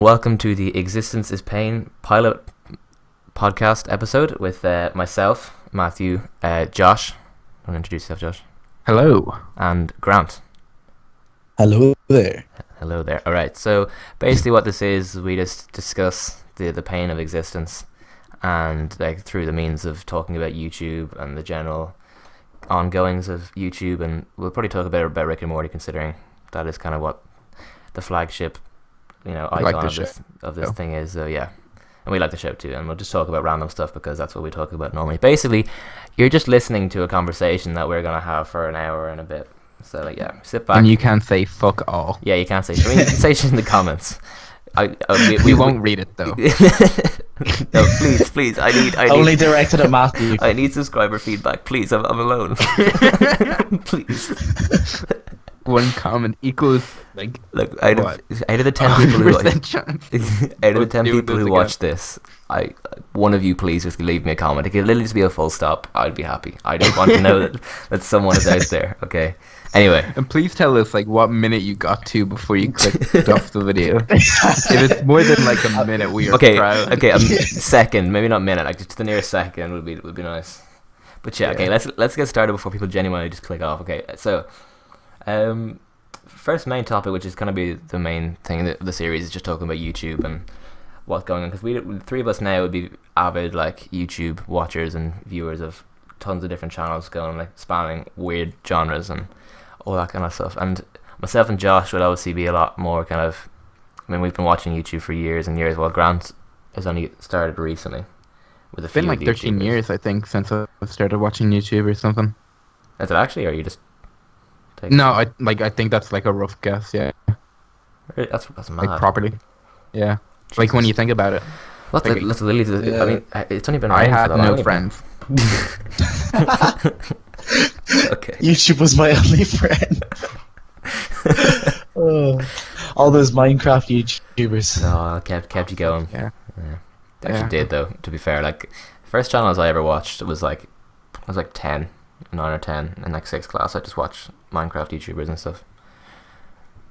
Welcome to the Existence is Pain pilot podcast episode with myself, Matthew, Josh. Want to introduce yourself, Josh? Hello. And Grant. Hello there. Hello there. All right. So basically, what this is, we just discuss the pain of existence, and like through the means of talking about YouTube and the general ongoings of YouTube, and we'll probably talk a bit about Rick and Morty, considering that is kind of what the flagship, icon like of this thing is. So yeah, and we like the show too, and we'll just talk about random stuff because that's what we talk about normally. Basically, you're just listening to a conversation that we're gonna have for an hour and a bit. So yeah, sit back. And you can't say fuck all. Yeah, you can't say. I mean, you can say shit in the comments. We won't read it though. No, please. I need Only directed at Matthew. I need subscriber feedback. Please, I'm alone. Please. One comment equals like. Look, out of the 10 people who watch this, one of you please just leave me a comment. It could literally just be a full stop. I'd be happy. I just want to know that someone is out there. Okay. Anyway. And please tell us like what minute you got to before you clicked off the video. If it's more than like a minute, we are proud. Okay, a second, maybe not minute. Like just the nearest second would be nice. But yeah, okay. Let's get started before people genuinely just click off. Okay, so. First main topic, which is going to be the main thing of the series, is just talking about YouTube and what's going on, because the three of us now would be avid like YouTube watchers and viewers of tons of different channels going like spanning weird genres and all that kind of stuff. And myself and Josh would obviously be a lot more kind of, I mean, we've been watching YouTube for years and years, while Grant has only started recently with a few. It's been like 13 years, I think, since I've started watching YouTube or something. Is it actually, or are you just No, I think that's like a rough guess. Yeah, that's mad. Like properly. Yeah, Jesus. Like when you think about it. I mean, it's only been. I had no friends. Okay. YouTube was my only friend. All those Minecraft YouTubers. Oh, kept you going. Yeah. They actually did though. To be fair, like first channels I ever watched was like I was like 10. 9 or 10 in like 6th class. I just watched Minecraft YouTubers and stuff.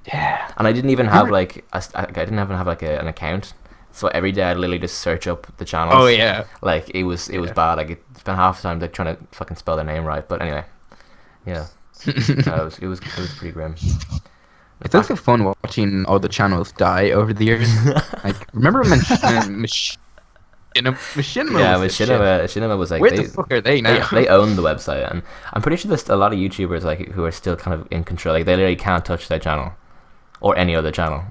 Yeah. And I didn't even have like I didn't even have like an account. So every day I'd literally just search up the channels. Oh yeah. Like it was bad. Like it spent half the time like trying to fucking spell their name right. But anyway, yeah. It was pretty grim. It's also fun watching all the channels die over the years. Like remember Machinima? Machinima was like, where the fuck are they now? They own the website, and I'm pretty sure there's a lot of YouTubers like who are still kind of in control. Like they literally can't touch their channel or any other channel.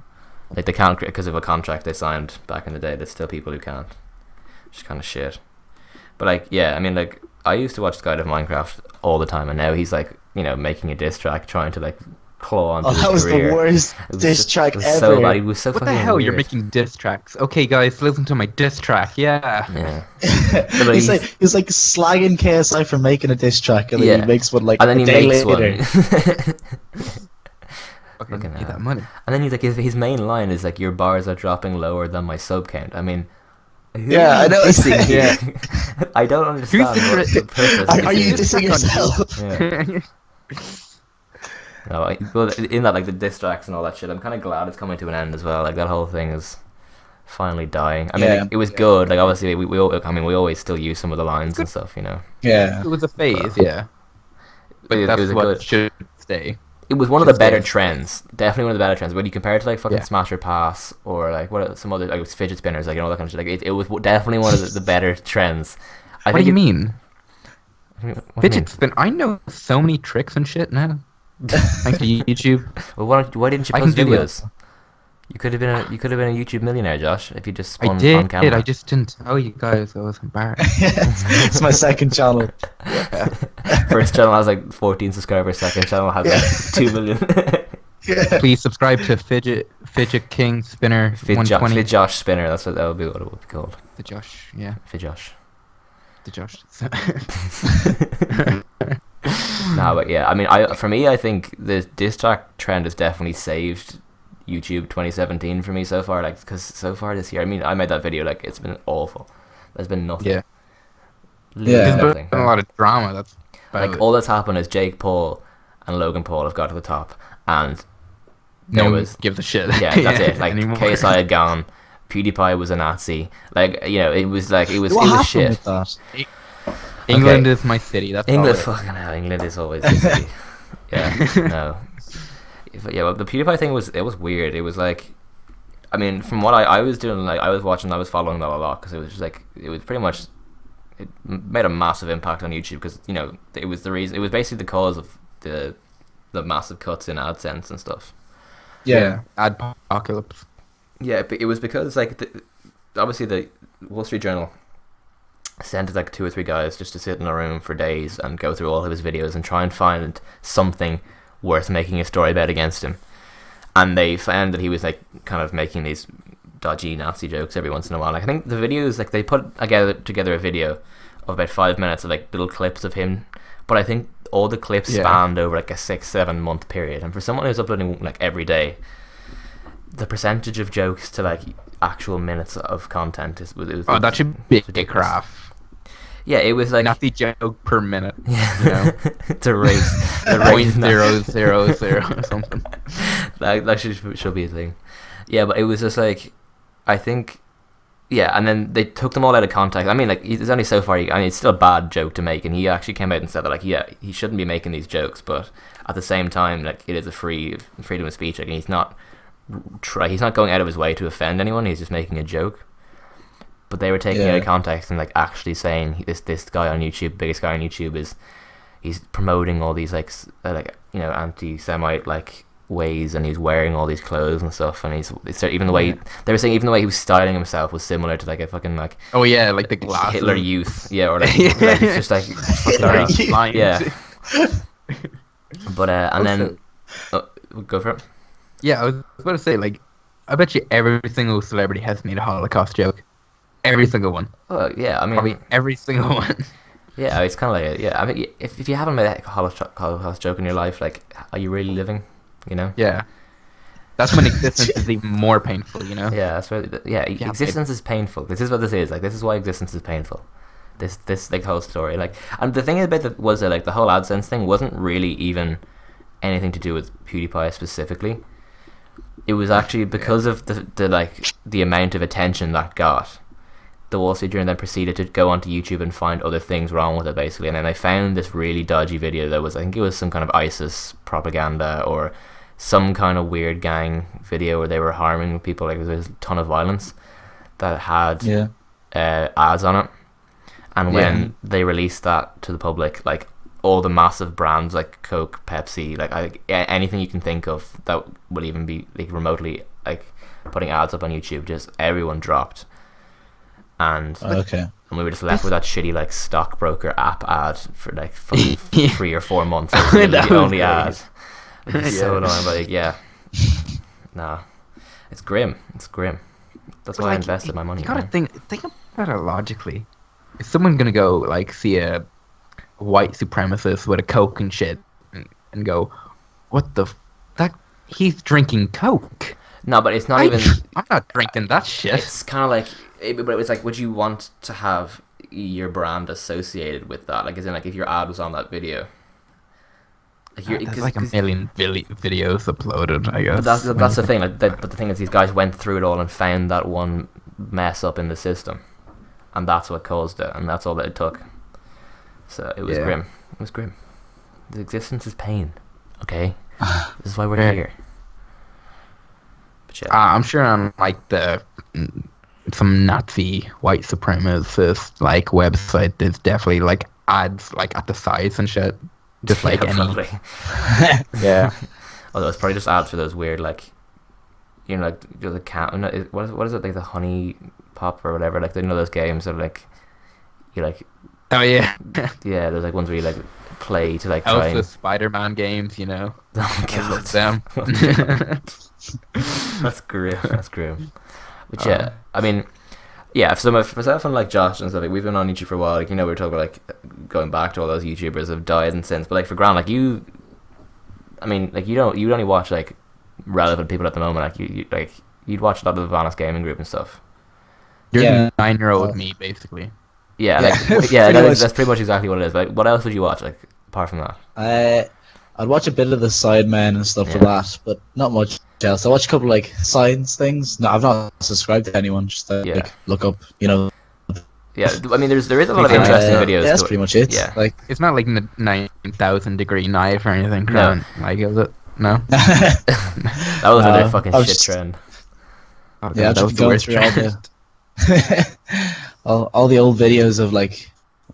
Like they can't because of a contract they signed back in the day. There's still people who can't. Which is kind of shit. But like, yeah, I mean, like I used to watch the guy of Minecraft all the time, and now he's like, making a diss track, trying to like claw onto his career. That was the worst diss track ever. So bad. He was so what fucking the hell? weird. You're making diss tracks. Okay, guys, listen to my diss track. Yeah. he's like slagging KSI for making a diss track, and then he makes one like and then a he day makes later. Fucking get that money. And then he's like, his main line is like, "Your bars are dropping lower than my sub count." I mean, yeah, I know. Yeah. I don't understand what the purpose. Are you dissing yourself? Yeah. No, well, in that like the diss tracks and all that shit, I'm kind of glad it's coming to an end as well. Like that whole thing is finally dying. I mean, it was good. Like obviously, we always still use some of the lines and stuff, Yeah. It was a phase, yeah. But that's what should stay. It was one of the better trends. Definitely one of the better trends. When you compare it to like fucking Smash or Pass or like some other like fidget spinners, like all that kind of shit. Like it was definitely one of the better trends. What do you mean? Fidget spin. I know so many tricks and shit now. Thanks to YouTube. Well, why didn't you post videos? You could have been a YouTube millionaire, Josh, if you just spun on camera. I just didn't tell you guys. I was embarrassed. It's my second channel. Yeah. First channel has like 14 subscribers. Second channel has like 2 million. Please subscribe to Fidget King Spinner 120. Fid Josh Spinner. That would be what it would be called. The Josh, yeah. Fid Josh. The Josh. No, but yeah, I mean, I think the diss track trend has definitely saved YouTube 2017 for me so far. Like, because so far this year, I mean, I made that video. Like, it's been awful. There's been nothing. Yeah. There's been a lot of drama. That's like all that's happened is Jake Paul and Logan Paul have got to the top, and no one was gives a shit. yeah, that's it. Like anymore. KSI had gone, PewDiePie was a Nazi. Like it was like it was What shit. happened with that? England is my city. That's England, all fucking hell, England is always the city. Yeah, no. Yeah, well, the PewDiePie thing was weird. It was like, I mean, from what I was doing, like I was following that a lot because it was just like it was pretty much it made a massive impact on YouTube because it was the reason. It was basically the cause of the massive cuts in AdSense and stuff. Yeah. Adpocalypse. Yeah, but it was because like obviously the Wall Street Journal sent like 2 or 3 guys just to sit in a room for days and go through all of his videos and try and find something worth making a story about against him. And they found that he was like kind of making these dodgy Nazi jokes every once in a while. Like I think the videos, like they put together a video of about 5 minutes of like little clips of him, but I think all the clips spanned over like a 6-7 month period. And for someone who's uploading like every day, the percentage of jokes to like actual minutes of content that should be a graph. Yeah, it was like Nazi joke per minute. Yeah, you know? it's a race. The race 0.000 or something. That should be a thing. Yeah, but it was just like, I think, yeah, and then they took them all out of context. I mean, like, there's only so far. It's still a bad joke to make, and he actually came out and said that, like, yeah, he shouldn't be making these jokes, but at the same time, like, it is a freedom of speech. Like, he's not going out of his way to offend anyone. He's just making a joke. But they were taking it out of context and like actually saying this guy on YouTube, biggest guy on YouTube, he's promoting all these like anti-Semite like ways, and he's wearing all these clothes and stuff, and even the way they were saying even the way he was styling himself was similar to like a fucking like like the glasses. Hitler Youth, or like, like it's just like fucking yeah. But and then go for it. Yeah, I was about to say, like, I bet you every single celebrity has made a Holocaust joke. Every single one. Oh, yeah, I mean... Probably every single one. Yeah, it's kind of like... I mean, if you haven't made a Holocaust joke in your life, like, are you really living? You know? Yeah. That's when existence is even more painful, you know? Yeah, that's right. Yeah, existence is painful. This is what this is. Like, this is why existence is painful. This like, whole story. Like, and the thing about it was that, like, the whole AdSense thing wasn't really even anything to do with PewDiePie specifically. It was actually because of the amount of attention that got. The Wall Street Journal then proceeded to go onto YouTube and find other things wrong with it, basically. And then they found this really dodgy video that was, I think it was some kind of ISIS propaganda or some kind of weird gang video where they were harming people. Like, there was a ton of violence that had ads on it. And when they released that to the public, like, all the massive brands like Coke, Pepsi, like anything you can think of that would even be like remotely like putting ads up on YouTube, just everyone dropped. And we were just left with that shitty like stockbroker app ad for like fucking 3 or 4 months. It was the only ad. It's so annoying, but like, nah, it's grim. It's grim. That's why I invested my money. You gotta think about it logically. Is someone gonna go like see a white supremacist with a Coke and shit and go, what the that he's drinking Coke? No, but it's not even. I'm not drinking that shit. It's kind of like. But it was like, would you want to have your brand associated with that? Like, as in, like, if your ad was on that video. Like, there's like a million videos uploaded, I guess. But that's the thing. Like, but the thing is, these guys went through it all and found that one mess up in the system, and that's what caused it, and that's all that it took. So it was grim. It was grim. The existence is pain. Okay, this is why we're here. But I'm sure on like some Nazi white supremacist like website, there's definitely like ads like at the sides and shit, just like probably. Yeah. Although it's probably just ads for those weird like, you know, like the cat. What is it, like the honey pop or whatever? Like, you know, those games that like you like. Oh yeah. Yeah, there's like ones where you like play to like try. Also, Spider-Man games, you know. Oh god, them. That's grim. That's grim. But yeah, I mean, yeah, for myself and like Josh and stuff, like, we've been on YouTube for a while. Like, you know, we were talking about like going back to all those YouTubers have died and since. But like for Grant, like I mean, like you only watch like relevant people at the moment. Like you'd watch a lot of the Vanis Gaming Group and stuff. You're the 9-year-old me, basically. Yeah, like that's pretty much exactly what it is. Like, what else would you watch like apart from that? I'd watch a bit of the Sidemen and stuff for that, but not much else. I watch a couple like science things. No, I've not subscribed to anyone. Just like look up, Yeah, I mean, there is a lot of interesting videos. Yeah, that's pretty much it. Yeah, like it's not like 9,000-degree knife or anything. No. Like is it? No. That was another fucking shit trend. Oh, yeah, that I've was just the going worst through trend. all the old videos of like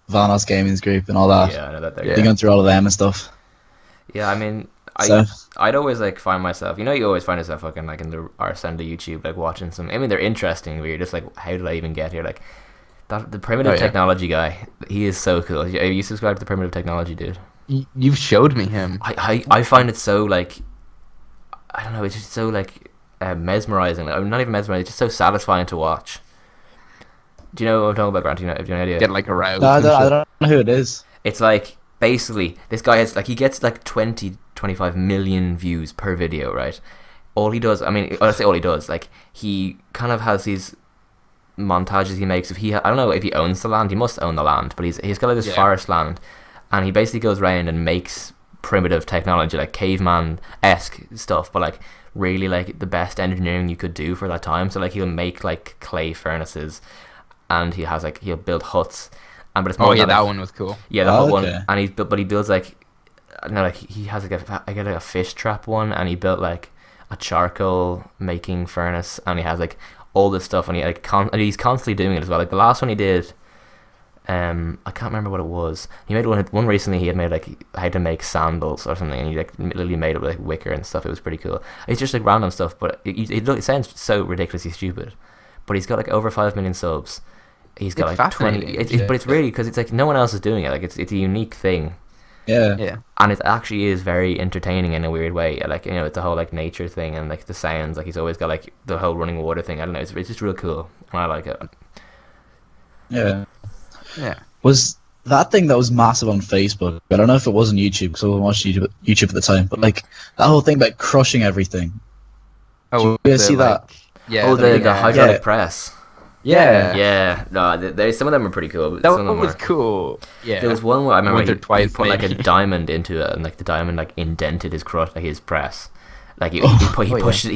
Vanos Gaming's group and all that. Yeah, I know that. Been going through all of them and stuff. Yeah, I mean, So- I'd always like find myself, you always find yourself fucking like in the arse end of YouTube, like watching some. I mean, they're interesting, but you're just like, how did I even get here? Like, the primitive technology guy, he is so cool. Are you subscribed to the primitive technology dude? You've showed me him. I find it so like, I don't know, it's just so like mesmerizing. Like, I'm not even mesmerizing. It's just so satisfying to watch. Do you know what I'm talking about, Grant? Do you have any idea? Get like aroused. No, I and shit. don't know who it is. It's like, basically, this guy has, like, he gets like 25 million views per video, right? All he does, I mean, I say all he does, like, he kind of has these montages he makes. I don't know if he owns the land. He must own the land, but he's got like this forest land, and he basically goes around and makes primitive technology, like caveman-esque stuff, but like really like the best engineering you could do for that time. So like he'll make like clay furnaces, and he'll build huts. But it's more that one was cool. Yeah, the hut one, and he builds like, I don't know, like he has like a fish trap one, and he built like a charcoal making furnace, and he has like all this stuff, and he's constantly doing it as well. Like the last one he did, I can't remember what it was. He made one recently. He had made like how to make sandals or something, and he like literally made it with like wicker and stuff. It was pretty cool. It's just like random stuff, but it sounds so ridiculously stupid. But he's got like over 5 million subs. He's got like 20, but it's really because it's like no one else is doing it. Like it's a unique thing. Yeah. And it actually is very entertaining in a weird way. Like, it's the whole like nature thing and like the sounds. Like he's always got like the whole running water thing. I don't know. It's just real cool, and I like it. Yeah. Yeah. Was that thing that was massive on Facebook? I don't know if it was on YouTube because I wasn't watching YouTube at the time. But like that whole thing about crushing everything. Oh, Did you guys see that? Yeah. Oh, the hydraulic press. Yeah. Yeah. No, some of them are pretty cool. But That some of one them was were. cool. Yeah. There was one where I remember Once or he twice, put like a maybe. diamond into it, and like the diamond like indented his his press. Like he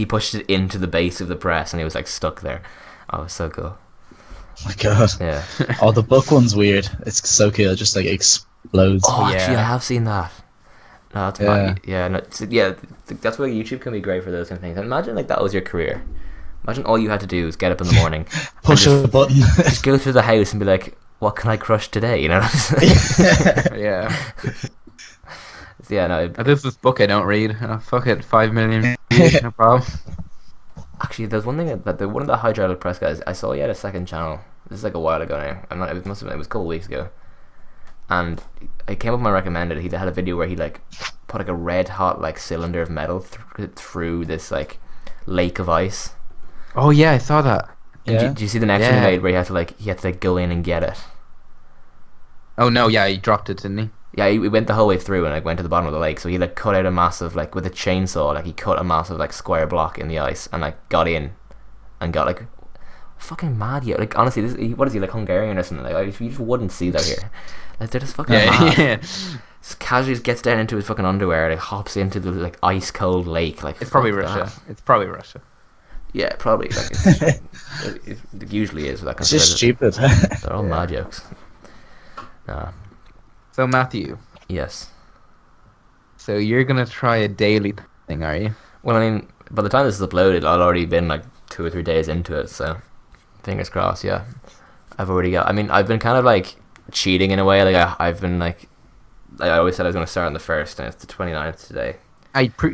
pushed it into the base of the press, and he was like stuck there. Oh, it was so cool. Oh my god. Yeah. Oh, the book one's weird. It's so cool. It just like explodes. Oh, yeah. actually, I have seen that. No, that's that's why YouTube can be great for those kind of things. And imagine like that was your career. Imagine all you had to do was get up in the morning, Push a button. just go through the house and be like, "What can I crush today?" You know. Yeah. Yeah, no. There's this book I don't read. Fuck it, 5 million views, no problem. Actually, there's one thing one of the hydraulic press guys I saw. He had a second channel. This is like a while ago now. It was a couple of weeks ago, and it came up on my recommended. He had a video where he like put like a red hot like cylinder of metal through this like lake of ice. Oh yeah, I saw that. Yeah. Did you see the next one he made where he had to go in and get it? Oh no, yeah, he dropped it, didn't he? Yeah, he went the whole way through and like went to the bottom of the lake. So he like cut out a massive like with a chainsaw, like he cut a massive like square block in the ice and like got in and got like fucking mad. Yeah, like honestly, what is he, like Hungarian or something? Like you just wouldn't see that here. Like they're just fucking mad. Yeah. Just casually just gets down into his fucking underwear, like hops into the like ice cold lake. Like It's probably fuck Russia. that. It's probably Russia. Yeah, probably. Like it usually is with that kind It's of just shit. stupid. They're all mad jokes. Nah. So Matthew, Yes. so you're gonna try a daily thing, are you? Well, I mean, by the time this is uploaded, I'll already been like 2 or 3 days into it, so fingers crossed. Yeah, I've already got. I mean, I've been kind of like cheating in a way. Like I've been like, I always said I was going to start on the 1st, and it's the 29th today.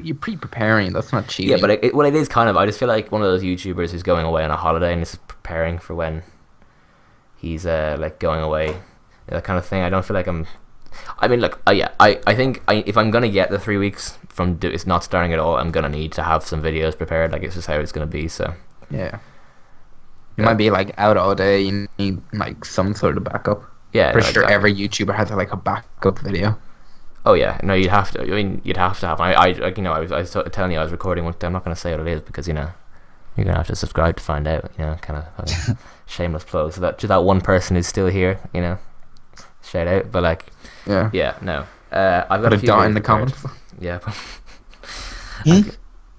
You're pre-preparing. That's not cheating. Yeah, but it is kind of. I just feel like one of those YouTubers who's going away on a holiday and is preparing for when he's like going away, that kind of thing. I don't feel like I'm. I mean, look, I think if I'm gonna get the 3 weeks from it's not starting at all, I'm gonna need to have some videos prepared. Like it's just how it's gonna be. So yeah, you might be like out all day. You need like some sort of backup. yeah, For no, sure, exactly. every YouTuber has like a backup video. Oh yeah, no, you'd have to. I mean, you'd have to have. I like, I was telling you I was recording one. I'm not gonna say what it is because you're gonna have to subscribe to find out. Kind of shameless plug. So that to that one person who's still here, shout out. But like, Yeah. no. I've got Put a a few dot videos in the prepared. comments. Yeah, Hmm?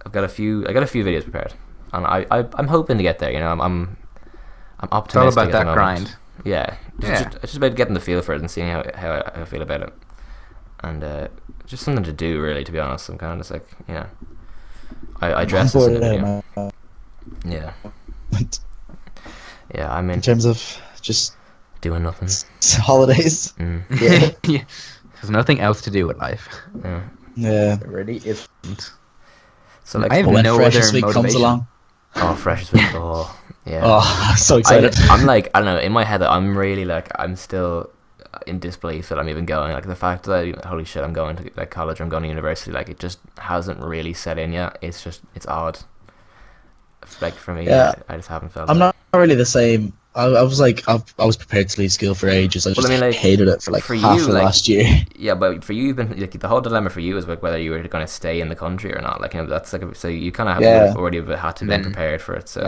I've got a few. I got a few videos prepared, and I'm hoping to get there. You know, I'm It's all optimistic about at the that moment. grind. Yeah, Yeah. it's just about getting the feel for it and seeing how I feel about it, and just something to do really. To be honest, I'm kind of just like, you know, I dress this in a video. Yeah, yeah. I'm In in terms of just doing nothing. holidays. Mm, Yeah. Yeah. There's nothing else to do with life. yeah. Yeah. It really isn't. So like, I have When no Freshest other Week comes motivation. along. oh, Freshest Week. Oh, yeah. Oh, I'm so excited. I'm like, I don't know, in my head I'm really like, I'm still in disbelief that I'm even going. Like the fact that holy shit, I'm going to like college, I'm going to university, like it just hasn't really set in yet. It's just, it's odd. Like for me, Yeah. I just haven't felt I'm it. not really the same. I was like, I was prepared to leave school for ages. I just Well, I mean, like, hated it for like for half you, of like- last year. Yeah, but for you, you've been like, the whole dilemma for you is like whether you were going to stay in the country or not. Like, you know, that's like, so you kind of Yeah. already had to be Then prepared for it. So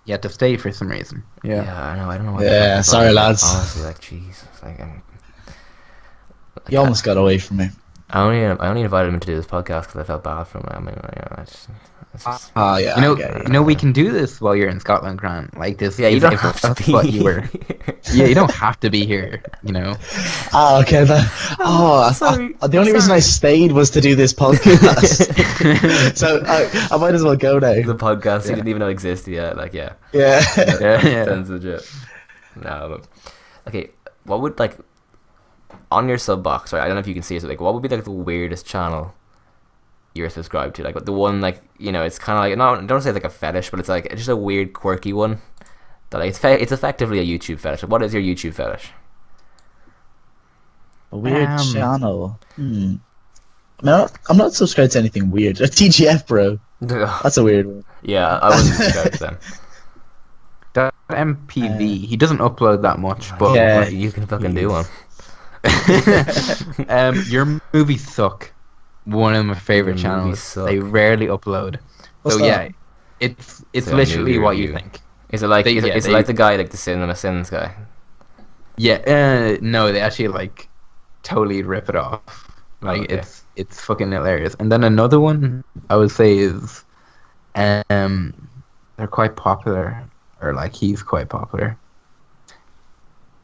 You had to stay for some reason. yeah, I know. I don't know. What Yeah, the fuck is sorry, wrong, like, lads. Honestly, like, Jesus, like, You almost got away from me. I only invited him to do this podcast because I felt bad for him. I mean, you know, it's just, Oh yeah. You know, okay. you know, we can do this while you're in Scotland, Grant. Like this. yeah, you if- don't if have to that's be. what you were. Yeah, you don't have to be here. You know. Oh, okay. Sorry. The only reason I stayed was to do this podcast. So I might as well go now. The podcast he Yeah. didn't even know existed yet. Like, yeah, Yeah. Yeah. sounds legit. No, but okay. What would like on your sub box? Right, I don't know if you can see it. Like, what would be like the weirdest channel you're subscribed to? Like the one, like, you know, it's kind of like, no, don't say it's like a fetish, but it's like it's just a weird, quirky one. That like, it's effectively a YouTube fetish. What is your YouTube fetish? A weird Um, channel. I'm not subscribed to anything weird. A TGF, bro. That's a weird one. Yeah, I wouldn't subscribe to them. DotMPV. He doesn't upload that much, but Yeah. But you can fucking do one. your movies suck. One of my favorite Your movies channels. suck. They rarely upload. What's So that? yeah, it's a literally movie what you review. think. Is it like They- is it, yeah, is it they- like the guy, like the Cinema Sins guy? Yeah, no, they actually like totally rip it off. Like Okay. it's fucking hilarious. And then another one I would say is, they're quite popular, or like he's quite popular.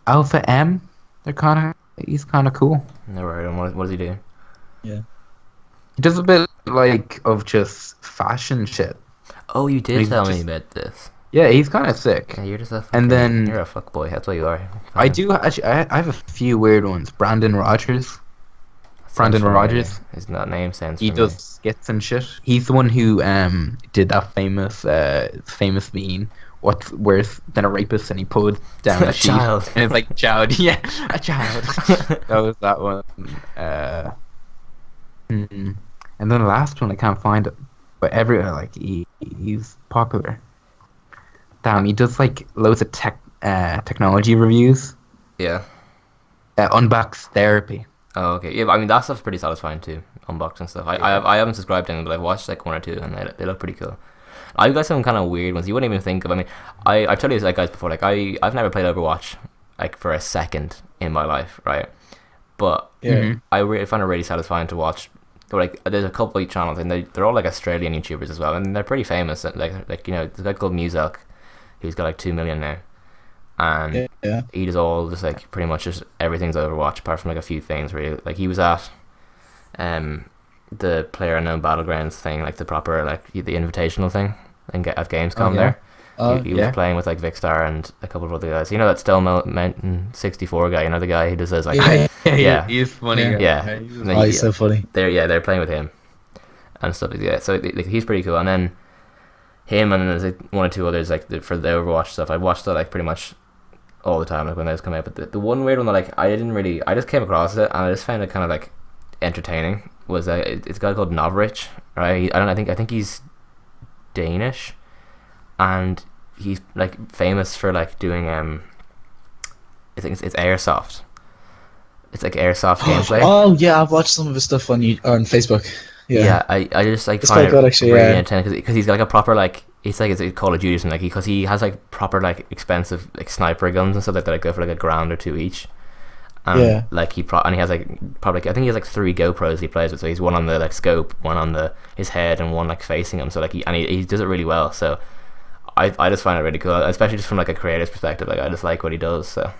Alpha M, he's kind of cool. Never heard of him. What does he do? He does a bit like of just fashion shit. Oh, you did He's tell me just- about this. Yeah, he's kind of sick. Yeah, you're just a And fucking- then- you're a fuckboy. That's what you are. I Fine. do actually. I have a few weird ones. Brandon Rogers. Sounds Brandon familiar. Rogers. His name sounds He familiar. does skits and shit. He's the one who did that famous meme. What's worse than a rapist? And he pulled down A a sheet. child. And it's like child. Yeah, a child. That was that one. And then the last one I can't find it, but he's popular. Damn, he does like loads of technology reviews. Yeah. Unbox therapy. Oh, okay. Yeah, but I mean that stuff's pretty satisfying too. Unboxing stuff. I haven't subscribed to them, but I've watched like one or two, and they look pretty cool. I've got some kind of weird ones you wouldn't even think of. I mean, I've told you this like guys before. Like I've never played Overwatch like for a second in my life, right? But Yeah. Mhm. I find it really satisfying to watch. Like there's a couple of channels, and they're all like Australian YouTubers as well, and they're pretty famous. Like you know, there's a guy called Muselk, who's got like 2 million now, and Yeah. he does all just like pretty much just everything's Overwatch apart from like a few things really. Like he was at the PlayerUnknown Battlegrounds thing, like the proper like the invitational thing at Gamescom Oh, yeah. there. Oh, He yeah. was playing with like Vicstar and a couple of other guys. You know that Still Mountain 64 guy, you know the guy who does those like Yeah. he's funny. Yeah. Yeah. He's- And then Oh, he- he's so funny. they're playing with him and stuff. Yeah, so like, he's pretty cool. And then him, and then there's like one or two others like for the Overwatch stuff. I watched that like pretty much all the time, like when those come out. But the one weird one that like I just came across it and I just found it kind of like entertaining was it's a guy called Novrich, right? I think he's Danish, and he's like famous for like doing I think it's airsoft. It's like airsoft gameplay. Oh yeah, I've watched some of his stuff on Facebook. Yeah, I just like It's find quite it good, actually, really yeah. entertaining because he's got like a proper like it's like it's a Call of Duty or something, like because he has like proper like expensive like sniper guns and stuff like that go for like $1,000 or $2,000 each, And Yeah. like and he has like probably I think he has like 3 GoPros he plays with. So he's one on the like scope, one on his head, and one like facing him. So like he does it really well. So I just find it really cool, especially just from like a creator's perspective. Like I just like what he does. So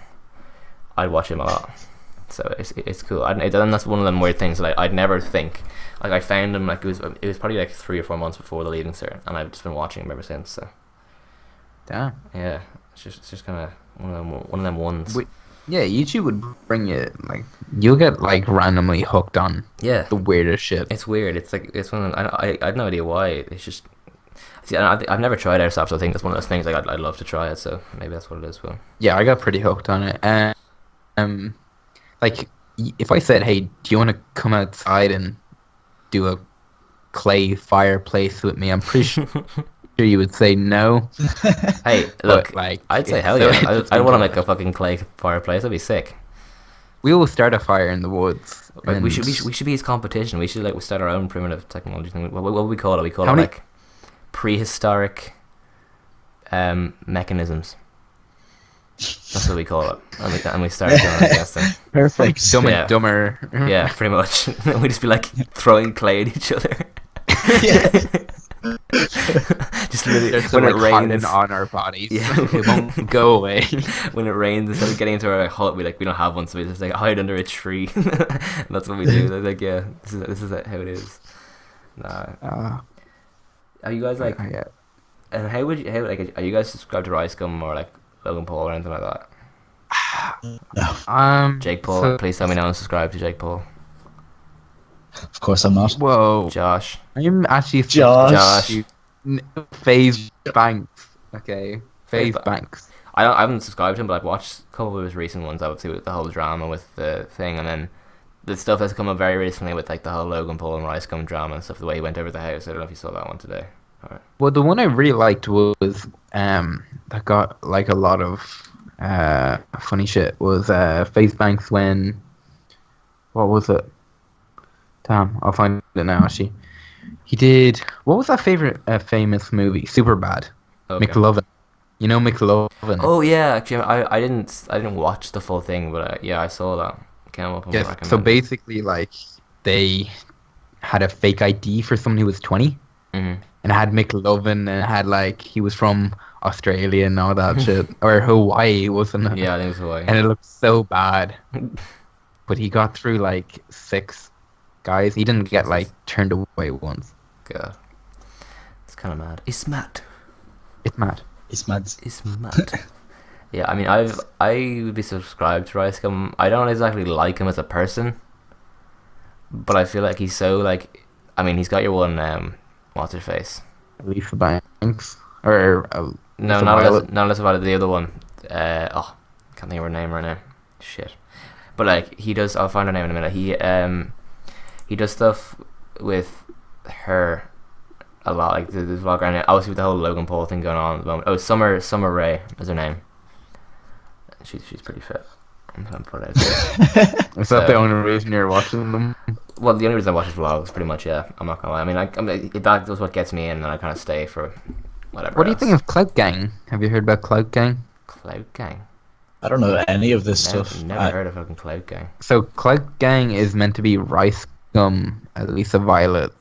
I'd watch him a lot. So it's cool. And that's one of them weird things that I'd never think. Like I found him like it was probably like 3 or 4 months before the Leaving Cert, and I've just been watching him ever since. So Damn. yeah, it's just kind of one of them ones. Yeah, YouTube would bring you like you'll get like randomly hooked on Yeah, the weirdest shit. it's weird. It's like it's one. I had no idea why. It's just see. I've never tried airsoft, so I think it's one of those things. Like I'd love to try it. So maybe that's what it is. But Yeah, I got pretty hooked on it. And like if I said, "Hey, do you want to come outside and do a clay fireplace with me?" I'm pretty sure you would say no. hey, But, look, like I'd say it's hell so yeah. I interesting want to to- make a fucking clay fireplace. That'd be sick. We will start a fire in the woods. Like, we and- should be his competition. We should we start our own primitive technology thing. What would we call it? We call How it many- like prehistoric mechanisms. That's what we call it. And we start going against them. Perfect. Dumb Yeah. and Dumber. Yeah, pretty much. We just be like throwing clay at each other. Yeah. Just literally, There's when some it like harden rains, on our bodies. Yeah. It won't go away. when it rains, instead of getting into our hut, we don't have one, so we just like hide under a tree. And that's what we do. They're like, yeah, this is how it is. Nah. Are you guys like? Yeah. And how are you guys subscribed to Ricegum or like Logan Paul or anything like that? Jake Paul, so- please tell me no one subscribed to Jake Paul. Of course I'm not. Whoa. Josh, I'm actually Josh. FaZe Banks. Okay. FaZe FaZe Banks. I haven't subscribed to him, but I've watched a couple of his recent ones. Obviously, with the whole drama with the thing, and then the stuff that's come up very recently with like the whole Logan Paul and Ricegum drama and stuff. The way he went over the house. I don't know if you saw that one today. Alright. Well, the one I really liked was that got like a lot of funny shit was FaZe Banks when what was it? Damn, I'll find it now. Actually, he did what was that favorite famous movie? Superbad. Okay. McLovin. You know McLovin. Oh yeah, actually, I didn't watch the full thing, but yeah, I saw that. Came up and Yes. So recommended. basically, like they had a fake ID for someone who was 20. Mhm. And it had McLovin, and it had like he was from Australia and all that shit, or Hawaii, wasn't it? Yeah, I think it was Hawaii. And it looked so bad, but he got through like 6 guys. He didn't get like turned away once. God, it's kind of mad. It's mad. It's mad. It's mad. It's mad. Yeah, I mean, I would be subscribed to Ricegum. I don't exactly like him as a person, but I feel like he's so like. I mean, he's got your one. What's her face? Lisa Banks, or No, Lisa not Violet. less about it. The other one. Can't think of her name right now. Shit. But like he does. I'll find her name in a minute. He does stuff with her a lot. Like the vlogger, and obviously with the whole Logan Paul thing going on at the moment. Oh, Summer Rae is her name. She's pretty fit. I'm gonna put it out there. Is that the only reason you're watching them? Well, the only reason I watch his vlogs, pretty much, yeah. I'm not gonna lie. I mean, that was what gets me in, and I kind of stay for whatever. What do you think of Clout Gang? Have you heard about Clout Gang? Clout Gang? I don't know any of this Never, stuff. never heard of fucking Clout Gang. So Clout Gang is meant to be Rice Gum, Lisa Violet,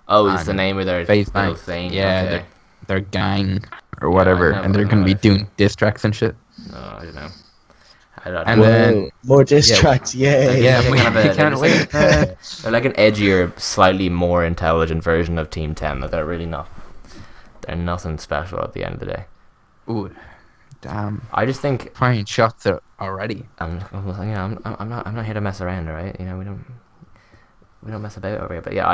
Oh, it's the And name of their FaZe little Banks. thing. Yeah, Okay. their gang or whatever, I and they're know gonna be that. doing diss tracks and shit. No, I don't know. I don't And know. then- More diss Yeah. tracks, yay! Yeah, like we kind of a- can't wait. They're like an edgier, slightly more intelligent version of Team 10. That they're really not. They're nothing special at the end of the day. Ooh, damn! I just think Firing shots already. I'm not here to mess around, alright? You know, we don't mess about over here. But yeah,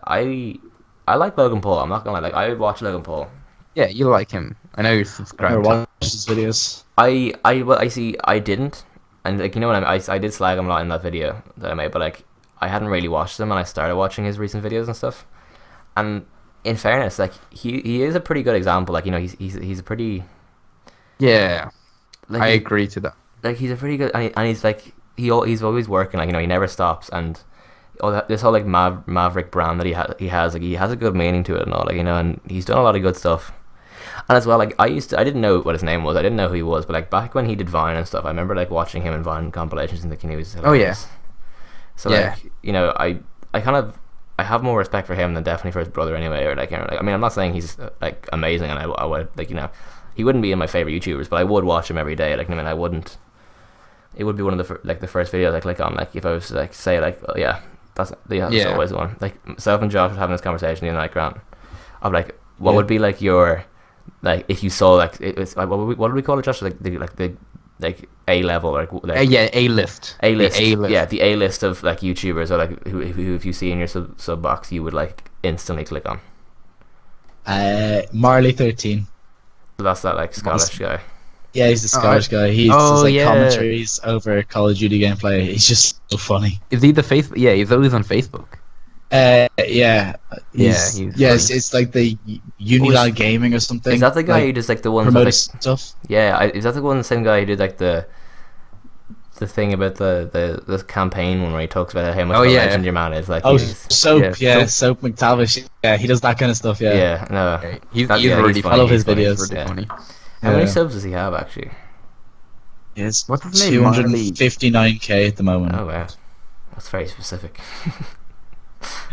I like Logan Paul. I'm not gonna lie. Like I would watch Logan Paul. Yeah, you like him. I know you're I subscribed. never to him. watched his videos. I see. I didn't, and like you know what I did slag him a lot in that video that I made, but like I hadn't really watched them, and I started watching his recent videos and stuff. And in fairness, like he is a pretty good example. Like you know he's a pretty. Yeah, Like, I agree to that. like he's a pretty good, and he's like he's always working. Like you know he never stops, and this whole like Maverick brand that he has like he has a good meaning to it and all. Like you know, and he's done a lot of good stuff. And as well, like I didn't know what his name was. I didn't know who he was, but like back when he did Vine and stuff, I remember like watching him in Vine compilations and thinking he was hilarious. So Yeah. like, you know, I kind of I have more respect for him than definitely for his brother anyway. Or like, you know, like I mean, I'm not saying he's like amazing, and I would like, you know, he wouldn't be in my favorite YouTubers, but I would watch him every day. Like, I mean, I wouldn't. It would be one of the first videos I click on. Like, if I was to, like, say like, oh, that's always one. Like, myself and Josh were having this conversation the other night, Grant, of like, what would be like your, like, if you saw like it's what would we call it, Josh? Like the A level, like A list. A list, The A-list. yeah, the A list of like YouTubers, or like who if you see in your sub box, you would like instantly click on. Marley 13. So that's that like Scottish guy. Yeah, he's the Scottish guy. He does like yeah. commentaries over Call of Duty gameplay. He's just so funny. Is he the Facebook? Yeah, he's always on Facebook. Yeah. It's like the Unilad Gaming or something. Is that the guy like, who does like the ones promote like, stuff? Yeah, is that the same guy who did like the thing about the campaign one where he talks about how much of a legend your man is? Like, Soap McTavish. Yeah, he does that kind of stuff. Yeah. Yeah, no, He's funny. really funny. I love his He's funny. videos. Really funny. How many subs does he have actually? Yes. What's his name? 259k at the moment. Oh wow, that's very specific.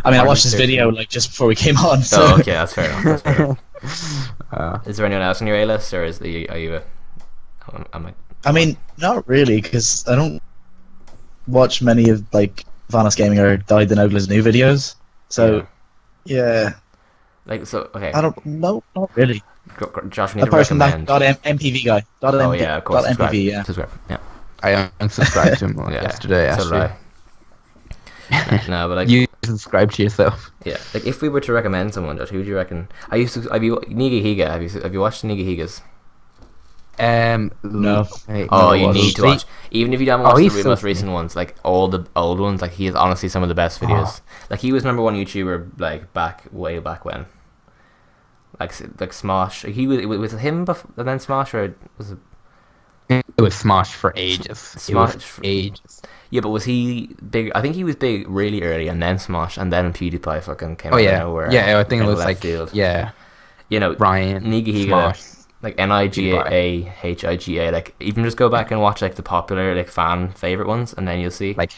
I mean, I watched this video like just before we came on. So. Oh, okay, that's fair enough. Is there anyone else on your A list, or are you I mean, not really, because I don't watch many of like Vanos Gaming or Died the Nogless new videos. So, yeah. Like, so okay. I don't know, not really. Josh, we need Apart to from recommend. that .MPV guy. Oh yeah, of course. .MPV, yeah. Subscribe. Yeah. I unsubscribed to him yesterday. So Actually, did I. No, but like you subscribe to yourself. yeah, like if we were to recommend someone, Josh, who would you reckon? Have you Niga Higa? Have you watched Niga Higas? No. Oh, you need to watch. Even if you haven't watched the most so recent ones, like all the old ones, like he is honestly some of the best videos. Like he was #1 YouTuber like way back when. Like Smosh, he was it him and then Smosh, or was it? It was Smosh for ages. Smosh for ages. Yeah, but was he big? I think he was big really early, and then Smosh, and then PewDiePie fucking came out of nowhere. Yeah, I think it was left like field. yeah. You know, Ryan, Niga Higa, Smosh, like NIGAHIGA. Like even just go back and watch like the popular like fan favorite ones, and then you'll see like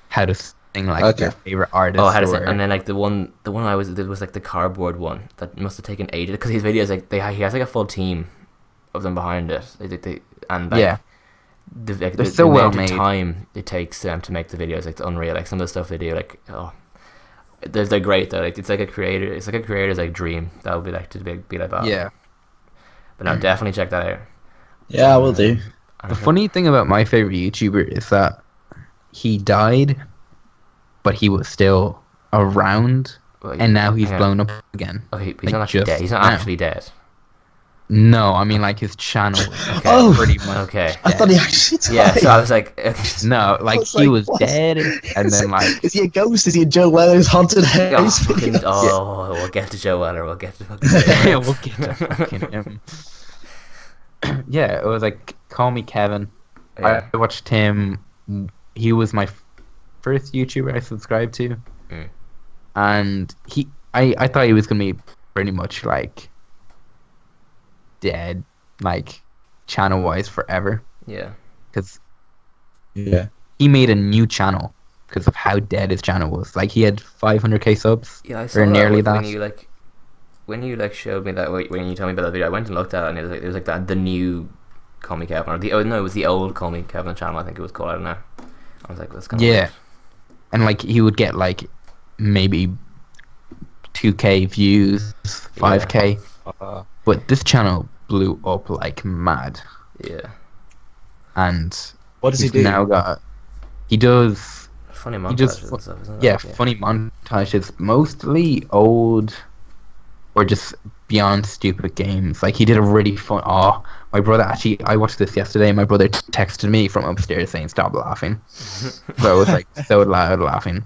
how to sing like their favorite artist. Oh, how to sing, and then like the one I did was like the cardboard one that must have taken ages because his videos like he has like a full team of them behind it. They and like, yeah. the so well amount of made. time it takes them to make the videos, like it's unreal. Like some of the stuff they do, like they're great though. Like it's like a creator's like dream. That would be like to be like that. Yeah. But no, definitely check that out. Yeah, I will do. The funny thing about my favorite YouTuber is that he died, but he was still around, and now he's blown up again. Okay, he's like not actually dead. He's not actually dead. No, I mean like his channel. Oh, pretty much. Okay. I thought he actually died. Yeah, so I was like, No, like was he like, was what? dead, and then like Is he a ghost? Is he a Joe Weller's haunted house? we'll get to Joe Weller. We'll get to fucking Joe Weller. yeah, we'll get to fucking him. Yeah, it was like Call Me Kevin. Yeah. I watched him. He was my first YouTuber I subscribed to, and I thought he was gonna be pretty much like dead, like channel wise forever. Yeah. Because Yeah. he made a new channel because of how dead his channel was. Like he had 500k subs. Yeah, I saw or nearly that. When you showed me that, when you told me about that video, I went and looked at it, and it was like that the new Call Me Kevin, or it was the old Call Me Kevin channel. I think it was called. I don't know. I was like, that's kind of weird. And like he would get like maybe 2k views, 5k. But this channel blew up like mad. Yeah. And What does he he's do? now got. He does. Funny He montages just and stuff, isn't it? yeah, funny montages, mostly old or just beyond stupid games. Like he did a really fun. Oh, my brother actually. I watched this yesterday. My brother texted me from upstairs saying stop laughing. So I was like so loud laughing.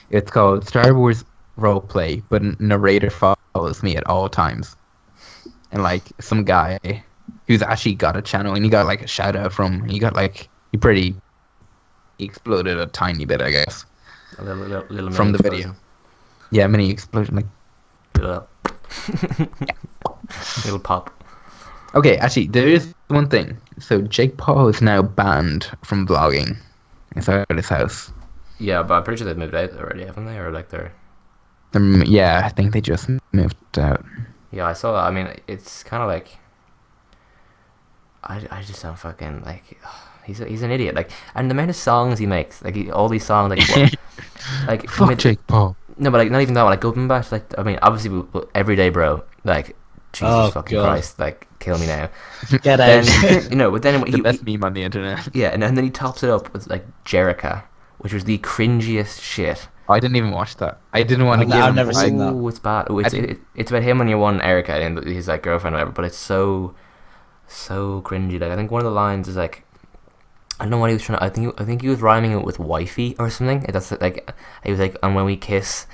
It's called Star Wars Roleplay, but narrator follows me at all times. And like some guy who's actually got a channel, and he got like a shout out from. He got like he exploded a tiny bit, I guess. A little from the mini video. Yeah, mini explosion like. explosion. Little pop. Okay, actually, there is one thing. So Jake Paul is now banned from vlogging inside his house. Yeah, but I'm pretty sure they've moved out already, haven't they? Or like they're. Yeah, I think they just moved out. Yeah, I saw that. I mean, it's kind of like. I just don't fucking like. He's an idiot. Like, and the amount of songs he makes, like all these songs, like what, like Fuck Jake Paul. No, but like not even that one. Like going back to like, I mean, obviously, Everyday Bro. Like, Jesus fucking God. Christ! Like, kill me now. Get Then out. but then The best meme on the internet. yeah, and then he tops it up with like Jerica, which was the cringiest shit. I didn't even watch that. I didn't want to give I've him. never seen that. Oh, it's bad. Oh, it's about him and your one Erica and his like girlfriend or whatever. But it's so cringy. Like I think one of the lines is like, I don't know what he was trying to. I think he was rhyming it with wifey or something. That's like he was like, and when we kiss,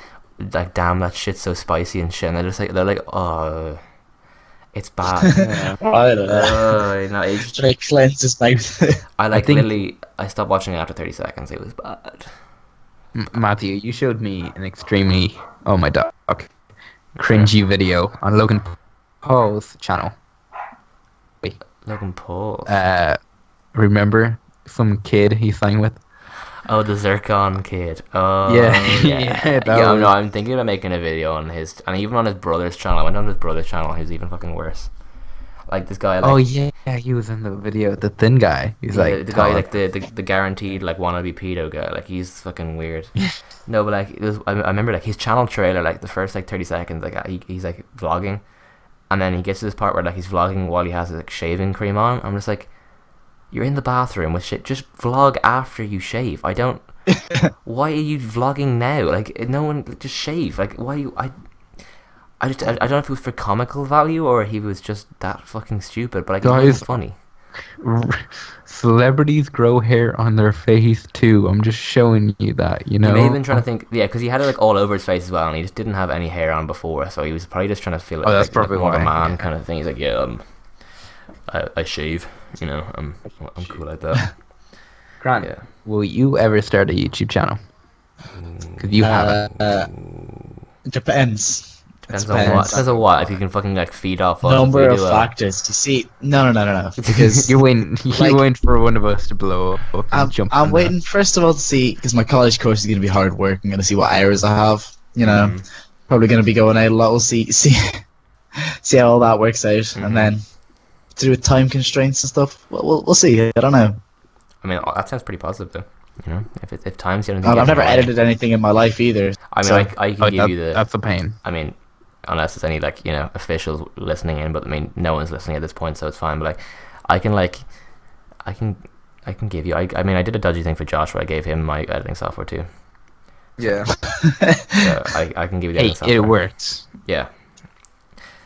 like damn that shit's so spicy and shit. And they're like, oh, it's bad. I don't know. No, it's Trying to cleanse his mouth. I think- literally I stopped watching it after 30 seconds. It was bad. Matthew, you showed me an extremely my dog cringy video on Logan Paul's channel. Logan Paul. Remember some kid he sang with? Oh, the Zircon kid. Oh, Yeah, yeah. yeah, that Yeah, was- no, I'm thinking about making a video on his, and even on his brother's channel. I went on his brother's channel. He was even fucking worse. Like this guy. Like, Oh yeah, he was in the video. The thin guy. He's yeah, like the guy, tall. like the guaranteed like wannabe pedo guy. Like he's fucking weird. No, but like it was, I remember like his channel trailer, like the first like 30 seconds, like he's like vlogging, and then he gets to this part where like he's vlogging while he has like shaving cream on. I'm just like, you're in the bathroom with shit. Just vlog after you shave. I don't. Why are you vlogging now? Like no one just shave. Like why you I don't know if it was for comical value or he was just that fucking stupid. But like it was Guys, funny. Celebrities grow hair on their face too. I'm just showing you that, you know. He may have been trying to think, yeah, because he had it like all over his face as well, and he just didn't have any hair on before, so he was probably just trying to feel like, that's like probably more of a why, man yeah. kind of thing. He's like, yeah, I shave, you know, I'm cool like that. Grant, Yeah. will you ever start a YouTube channel? Because you haven't. Depends. Depends on what. Depends on what. If you can fucking like feed off us. Number if we of do factors. You see, no. Because You're waiting. Like- You're waiting for one of us to blow up. And jump I'm on waiting first of all to see, because my college course is going to be hard work. I'm going to see what hours I have. You know, probably going to be going out a lot. We'll see how all that works out, and then to do with time constraints and stuff. We'll see. I don't know. I mean, that sounds pretty positive though. You know, if time's the only I've thing never getting in the way. edited anything in my life either. I mean, so- I can that. give you the. That's a pain. I mean, unless there's any like officials listening in, but I mean no one's listening at this point, so it's fine. But like, I can give you. I mean, I did a dodgy thing for Josh where I gave him my editing software too. Yeah. So I can give you the Hey, editing software. it works. Yeah.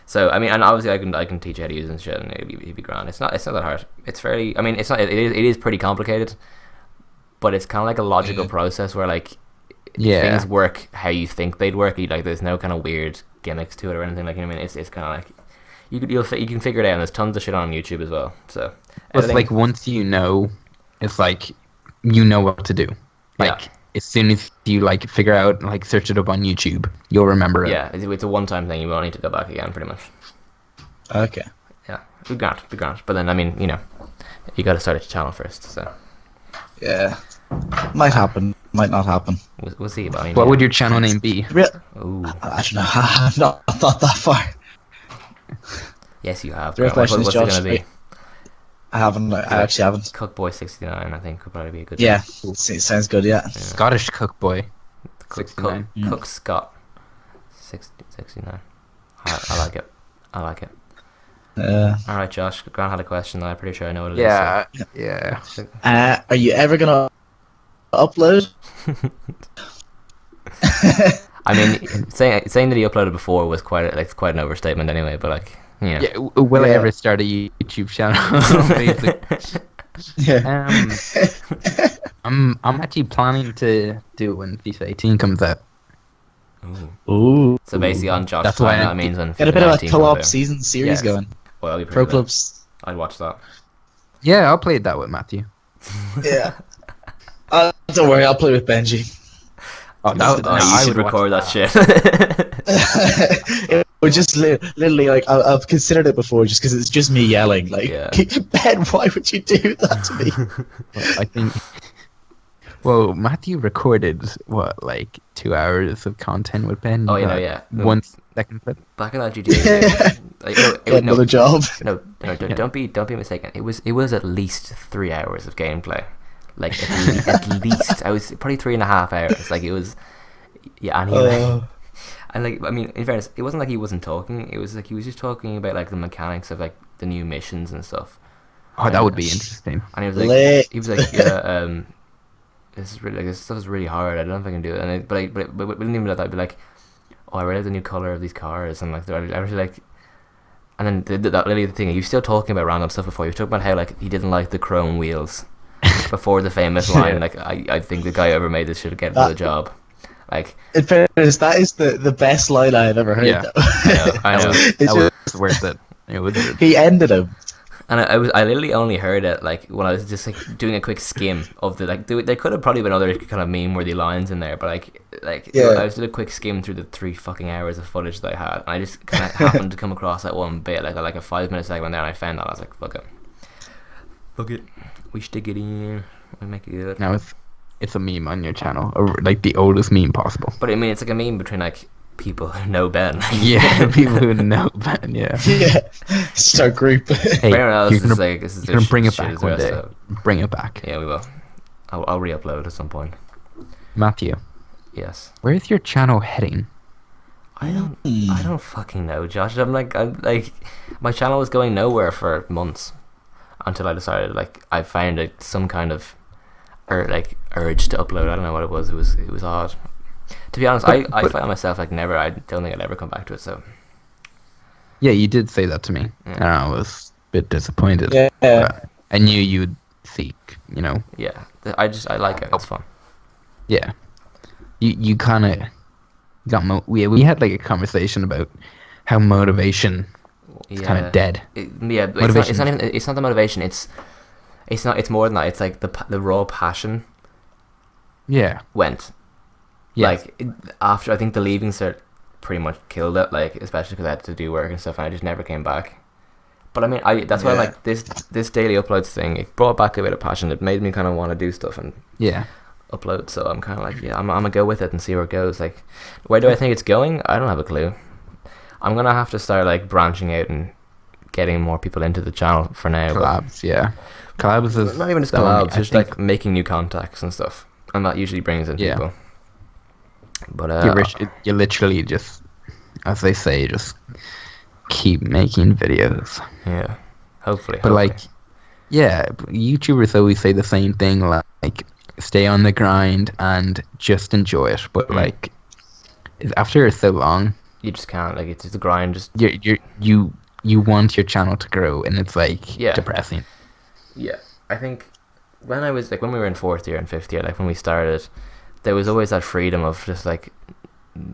So I mean, and obviously I can teach you how to use it and shit, and it'd be grand. It's not that hard. It's fairly. I mean, it's not. It is pretty complicated, but it's kind of like a logical process where like Yeah. things work how you think they'd work. Like there's no kind of weird gimmicks to it or anything. Like, you know what I mean, it's kind of like you can figure it out. And there's tons of shit on YouTube as well. So It's editing- like once you know, it's like you know what to do. Like Yeah. as soon as you like figure out, like search it up on YouTube, you'll remember it. yeah, it's a one-time thing. You won't need to go back again, pretty much. Okay. Yeah, be grand. But then I mean, you got to start a channel first. So Yeah. Might happen. Might not happen. we'll see. But I mean, What yeah. would your channel name be? Ooh. I don't know. I'm not that far. Yes, you have. The real question is, What's it Josh, gonna be? I haven't. I actually haven't. Cookboy69, I think, would probably be a good. Yeah. name. Sounds good. Yeah. Scottish Cook Boy. Cook, 69. Cook Scott. 69. I like it. All right, Josh. Grant had a question that I'm pretty sure I know what it is. Yeah. Yeah. Are you ever gonna upload? I mean, saying that he uploaded before was quite an overstatement anyway. But like, Yeah. Will I Yeah. ever start a YouTube channel? Basically. Yeah. I'm actually planning to do it when FIFA 18 comes out. Ooh. Ooh. So basically, on Josh's That's why time, that I'm- means when Get a FIFA bit of a 19 co-op comes out. season series Yes. going. Well, that'll be Pro pretty good. clubs. I'd watch that. Yeah, I'll play that with Matthew. Yeah. Don't worry. I'll play with Benji. Oh, that- Oh, you I should would watch record that shit. It just literally like I've considered it before, just because it's just me yelling like, Yeah. Ben, why would you do that to me? Well, I think. Well, Matthew recorded what, like 2 hours of content with Ben. Oh, you know, yeah. 1 second clip. Back in that GTA. Like, no, Get another job. No, don't be mistaken. It was at least 3 hours of gameplay. Like at least I was probably 3.5 hours. Like it was, yeah. And and like I mean, in fairness, it wasn't like he wasn't talking. It was like he was just talking about like the mechanics of like the new missions and stuff. Oh, that would be interesting. And he was like, Lit. yeah, this stuff is really hard. I don't know if I can do it. And but we didn't even let that be like, oh, I realized the new color of these cars, and like I really like. And then that literally the thing, he was still talking about random stuff before. He was talking about how like he didn't like the chrome wheels before the famous line, like I think the guy who ever made this should get the job. Like, in fairness, that is the best line I had ever heard. Yeah. Though. I know. That was worth it. It was. He ended him. And I literally only heard it like when I was just like doing a quick skim of the like. There could have probably been other kind of meme-worthy lines in there, but Yeah. I was doing a quick skim through the 3 fucking hours of footage that I had, and I just kind of happened to come across that one bit, like a 5-minute segment there, and I found that I was like, fuck it, we stick it in, we make it good. Now it's a meme on your channel, or like the oldest meme possible. But I mean, it's like a meme between like people who know Ben. Yeah, people who know Ben. Yeah. Yeah. Start group. Hey, For everyone else, you're gonna, this is you're gonna bring it shit back as the one rest, day. so Bring it back, yeah, we will. I'll re-upload at some point. Matthew. Yes. Where's your channel heading? I don't fucking know, Josh. I'm like my channel was going nowhere for months until I decided like I found some kind of urge to upload. I don't know what it was. It was odd. To be honest, I found myself like never. I don't think I'd ever come back to it. So Yeah, you did say that to me. Yeah. And I was a bit disappointed. Yeah. But I knew you'd seek. yeah, I like it. It's fun. Yeah. You kind of got we had like a conversation about how motivation is kind Yeah. of dead. Yeah, but Motivation. it's not even. It's not the motivation. It's not. It's more than that. It's like the raw passion Yeah. went. Yeah. Like after I think the leaving cert pretty much killed it. Like especially because I had to do work and stuff, and I just never came back. But I mean, that's why I Yeah. like this daily uploads thing. It brought back a bit of passion. It made me kind of want to do stuff and Yeah. upload. So I'm kind of like, yeah, I'm gonna go with it and see where it goes. Like, where do I think it's going? I don't have a clue. I'm gonna have to start like branching out and getting more people into the channel for now. but Collabs, yeah. Collabs is not even just the only- collabs, I just think like making new contacts and stuff. And that usually brings in Yeah. people. But you literally just, as they say, just keep making videos. yeah, hopefully. But like, yeah, YouTubers always say the same thing, like stay on the grind and just enjoy it. But like, after so long, you just can't. Like, it's just a grind. Just you want your channel to grow, and it's like Yeah. depressing. yeah. I think when I was like when we were in 4th year and 5th year, like when we started, there was always that freedom of just like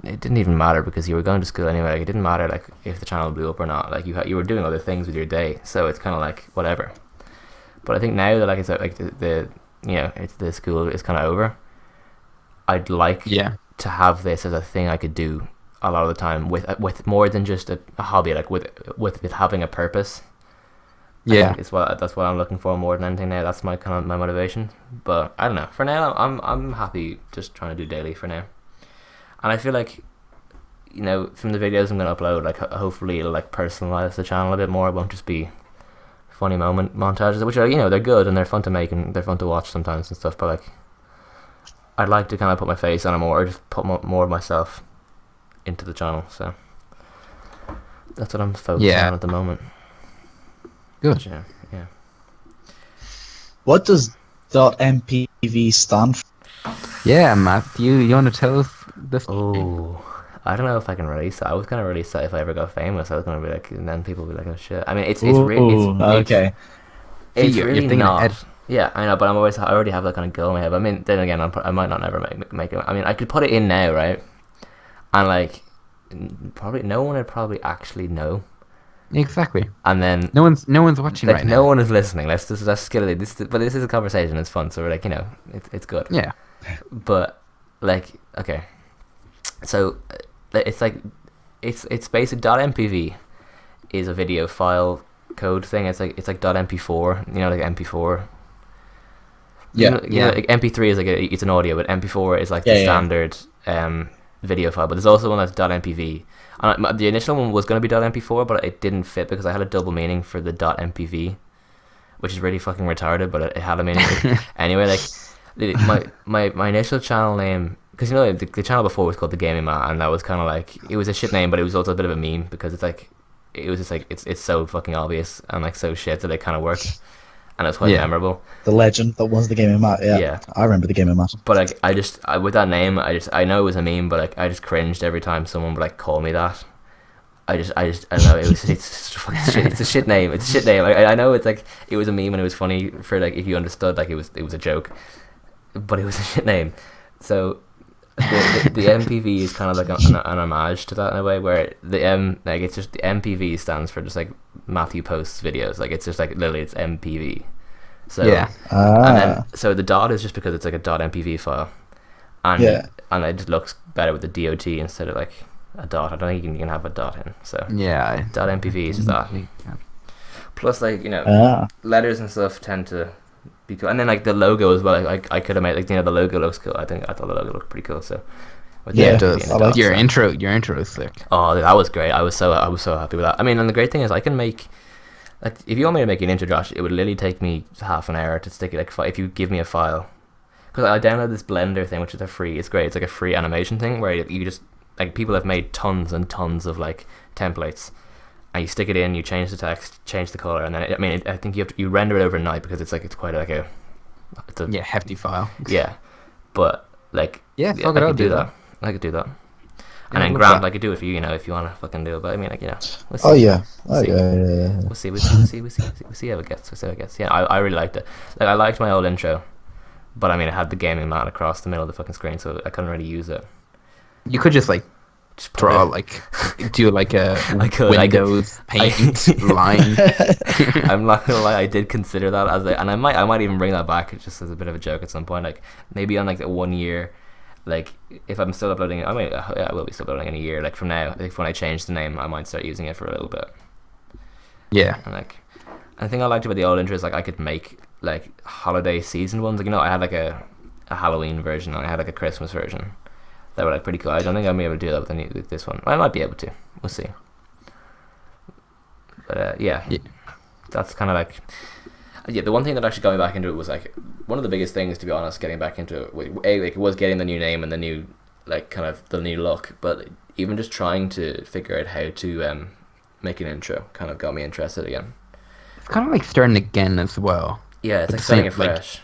it didn't even matter because you were going to school anyway. Like, it didn't matter like if the channel blew up or not. Like you were doing other things with your day, so it's kind of like whatever. But I think now that like it's like the it's the school is kind of over. I'd like Yeah. to have this as a thing I could do a lot of the time with more than just a hobby, like with having a purpose. I Yeah. think that's what I'm looking for more than anything now. That's my kind of my motivation. But I don't know. For now, I'm happy just trying to do daily for now. And I feel like, from the videos I'm gonna upload, like hopefully it'll like personalize the channel a bit more. It won't just be funny moment montages, which are they're good and they're fun to make and they're fun to watch sometimes and stuff. But like, I'd like to kind of put my face on it more, or just put more of myself into the channel. So that's what I'm focusing on at the moment. Good. Yeah, yeah. What does .mpv stand for? Yeah, Matthew, you want to tell us this? Oh, I don't know if I can release that. I was gonna release that if I ever got famous. I was gonna be like, and then people would be like, oh shit. I mean, it's Okay. It's You're really thinking not. ahead. Yeah, I know, but I already have that kind of goal in my head. But I mean, then again, I might not never make it. I mean, I could put it in now, right? And like, probably no one would probably actually know. Exactly. And then No one's watching like right no now. one is listening. Let's get it. But this is a conversation. It's fun. So we're like, it's good. Yeah. But like, okay, so it's like it's basic .mpv is a video file code thing. It's like .mp4, like MP4. Yeah. Like MP3 is like it's an audio, but MP4 is like the standard video file. But there's also one that's .mpv. And the initial one was going to be .mp4, but it didn't fit because I had a double meaning for the .mpv, which is really fucking retarded, but it had a meaning. Anyway, like my initial channel name, because the channel before was called The Gaming Man, and that was kind of like, it was a shit name, but it was also a bit of a meme because it's like, it was just like, it's so fucking obvious and like so shit that it kind of worked. And it's quite memorable. The legend that was The Gaming Mat. Yeah. I remember The Gaming Mat. But like, with that name, I know it was a meme, but like, I just cringed every time someone would like call me that. I don't know. It's fucking shit. It's a shit name. It's a shit name. I know it's like, it was a meme and it was funny for like, if you understood, like it was a joke, but it was a shit name. So the MPV is kind of like an homage to that in a way, where the like, it's just, the MPV stands for just like Matthew posts videos. Like, it's just like, literally, it's MPV. So and then so the dot is just because it's like a .mpv file, and it just looks better with the dot instead of like a dot. I don't think you can have a dot in. So .mpv is just that. Plus, like, letters and stuff tend to be cool, and then like the logo as well. I could have made, like, the logo looks cool. I thought the logo looked pretty cool. So it does. I like your intro. Your intro is sick. Oh, that was great. I was so happy with that. I mean, and the great thing is I can make, like, if you want me to make an intro, Josh, it would literally take me half an hour to stick it. Like, if you give me a file, because I downloaded this Blender thing, which is a free. It's great. It's like a free animation thing where you just, like, people have made tons and tons of like templates, and you stick it in, you change the text, change the color, and then I think you render it overnight because it's quite like a hefty file. Yeah, but like I could do that. I could do that. And then Grant, I could do it for you, if you want to fucking do it. But I mean, like, we'll see. Yeah. We'll see how it gets. Yeah, I really liked it. Like, I liked my old intro, but I mean, it had the gaming mat across the middle of the fucking screen, so I couldn't really use it. You could just draw do like a Windows Paint line. I'm not gonna lie, I did consider that and I might even bring that back just as a bit of a joke at some point. Like, maybe on like 1 year. Like, if I'm still uploading, I will be still uploading in a year. Like, from now, like, when I change the name, I might start using it for a little bit. Yeah. And like, and the thing I liked about the old intro is like I could make like holiday season ones. Like, I had like a Halloween version, and I had like a Christmas version. That were like pretty cool. I don't think I'll be able to do that with this one. I might be able to. We'll see. But that's kind of like. The one thing that actually got me back into it was like one of the biggest things, to be honest, getting back into it. It was getting the new name and the new, like, kind of the new look, but even just trying to figure out how to make an intro kind of got me interested again. It's kind of like starting again as well. Yeah, it's like starting it fresh.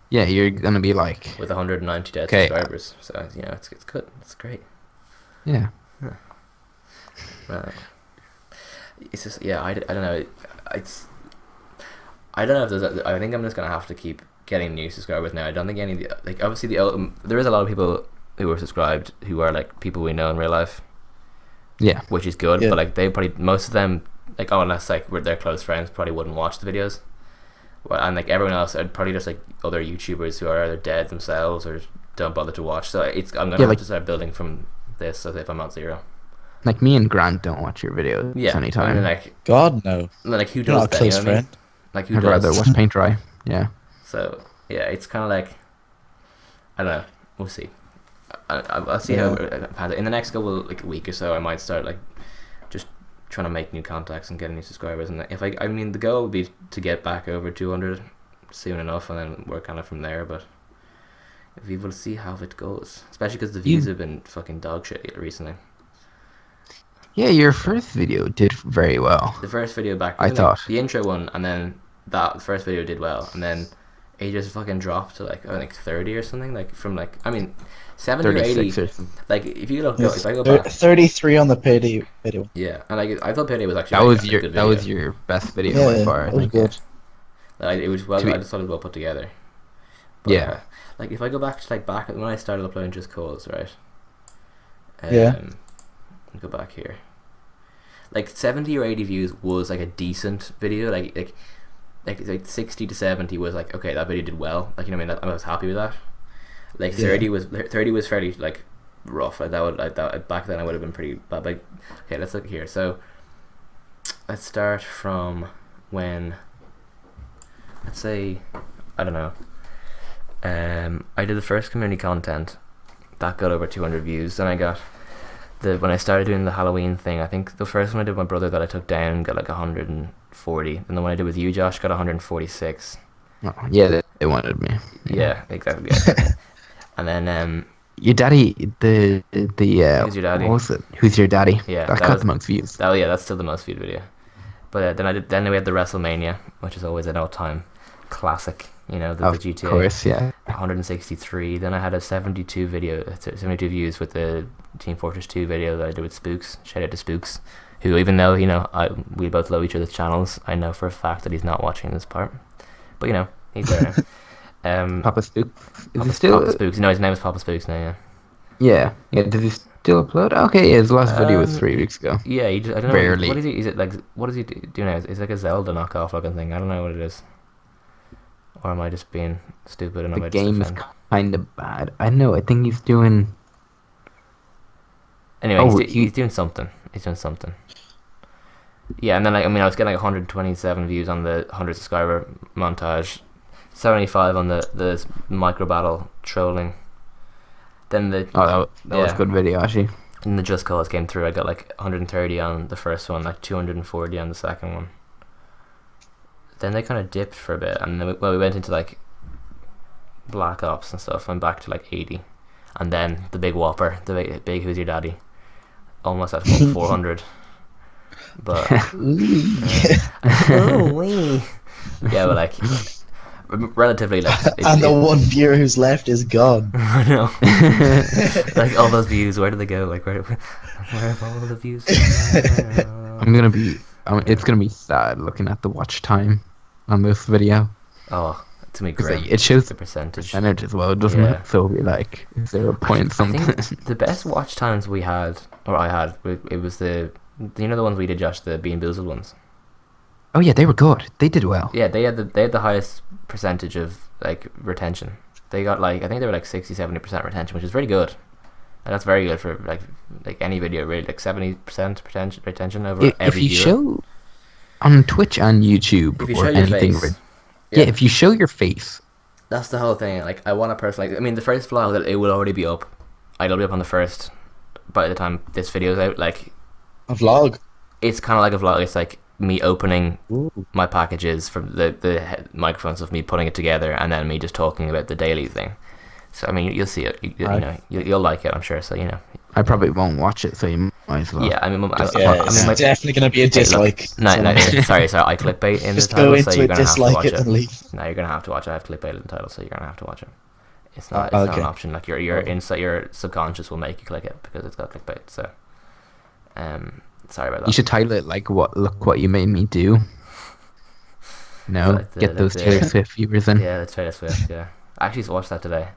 You're gonna be like with 190 dead subscribers, so it's good. It's great. Yeah. It's just I don't know. I don't know if there's. I think I'm just gonna have to keep getting new subscribers now. I don't think obviously there is a lot of people who are subscribed who are like people we know in real life. Yeah, which is good. Yeah. But like most of them, like, unless like they're close friends, probably wouldn't watch the videos. And like everyone else, I'd probably just like other YouTubers who are either dead themselves or don't bother to watch. So I'm gonna have to start building from this as if I'm at zero. Like, me and Grant don't watch your videos anytime. I mean, like, God no. Like, who does that? You know what I mean? Like, who I'd rather watch paint dry. Yeah. So it's kind of like, I don't know. We'll see. I'll see how in the next week or so. I might start like just trying to make new contacts and get new subscribers. And if I mean, the goal would be to get back over 200 soon enough, and then work kind of from there. But if we will see how it goes, especially because the views have been fucking dog shit recently. Yeah, your first video did very well. The first video back, I thought the intro one, and then the first video did well, and then it just fucking dropped to like, I think 30 or something. Like, from like, I mean, 70 or 80. Like, if you look, if I go back, 33 on the payday video. Yeah, and like, I thought payday was actually that was your best video by far. It was good. It was well. I just thought it was well put together. But, like, if I go back to back when I started uploading Just Cause, right? Go back here. Like 70 or 80 views was like a decent video. Like 60 to 70 was like, okay, that video did well. Like, you know what I mean? I was happy with that. Like 30 was fairly like rough. Like that would like that back then I would have been pretty bad. Like, okay, let's look here. So let's start from when. Let's say, I don't know. I did the first community content that got over 200 views. Then I got when I started doing the Halloween thing. I think the first one I did with my brother that I took down got like 140, and the one I did with you, Josh, got 146. Oh, yeah, they wanted me. Yeah, exactly. Yeah. And then your daddy, the Who's Your Daddy? What was it? Who's Your Daddy? Yeah, that got the most views. Oh yeah, that's still the most viewed video. But then we had the WrestleMania, which is always an all-time classic. You know, the GTA. Of course, yeah. 163. Then I had a 72 views with the Team Fortress 2 video that I did with Spooks. Shout out to Spooks, who, even though, you know, we both love each other's channels, I know for a fact that he's not watching this part. But, you know, he's there. Papa Spooks. Papa Spooks. No, his name is Papa Spooks now, yeah. Yeah. Does he still upload? Okay, yeah, his last video was 3 weeks ago. Yeah, I don't know. Barely. What is he? Is it like, what does he do now? It's like a Zelda knockoff looking thing. I don't know what it is. Or am I just being stupid? And the game is kind of bad. I know. I think he's doing. Anyway, he's doing something. He's doing something. Yeah, and then I was getting like 127 views on the 100 subscriber montage, 75 on the micro battle trolling. Then that was a good video actually. And the Just Cause came through. I got like 130 on the first one, like 240 on the second one. Then they kind of dipped for a bit, and then we went into like Black Ops and stuff, and back to like 80, and then the big whopper, the big Who's Your Daddy, almost at 400. But yeah, but like relatively like. And the one viewer who's left is gone. I know. Like all those views, where do they go? Like where have all the views? It's gonna be sad looking at the watch time on this video. Oh, to me, great. It shows the percentage as well, doesn't it? So it'll be like 0 point something. I think the best watch times we had, or I had, it was the ones we did, Josh, the Bean Boozled ones. Oh yeah, they were good. They did well. Yeah, they had the highest percentage of like retention. They got like, I think they were like 60-70% retention, which is very good. And that's very good for like any video, really. Like 70% retention over every If you viewer. show on Twitch and YouTube If you or show your anything, face, if you show your face, that's the whole thing. Like, I want a person, like, I mean, the first vlog, it will already be up. It'll be up on the first by the time this video's out. Like, a vlog. It's kind of like a vlog. It's like me opening my packages from the microphones of me putting it together, and then me just talking about the daily thing. So I mean, you'll see it. You'll like it, I'm sure. So you know, I probably won't watch it. So you might as well. Yeah, I mean, it's definitely gonna be a dislike. No, sorry, I clickbait in just the title, go into so you're it, gonna have to dislike watch it, and leave. No, you're gonna have to watch it. I have clickbait in the title, so you're gonna have to watch it. It's not an option. Like your subconscious will make you click it because it's got clickbait. So, sorry about that. You should title it like look what you made me do. No, get those Taylor Swift viewers in. Yeah, the Taylor Swift. Yeah, I actually watched that today.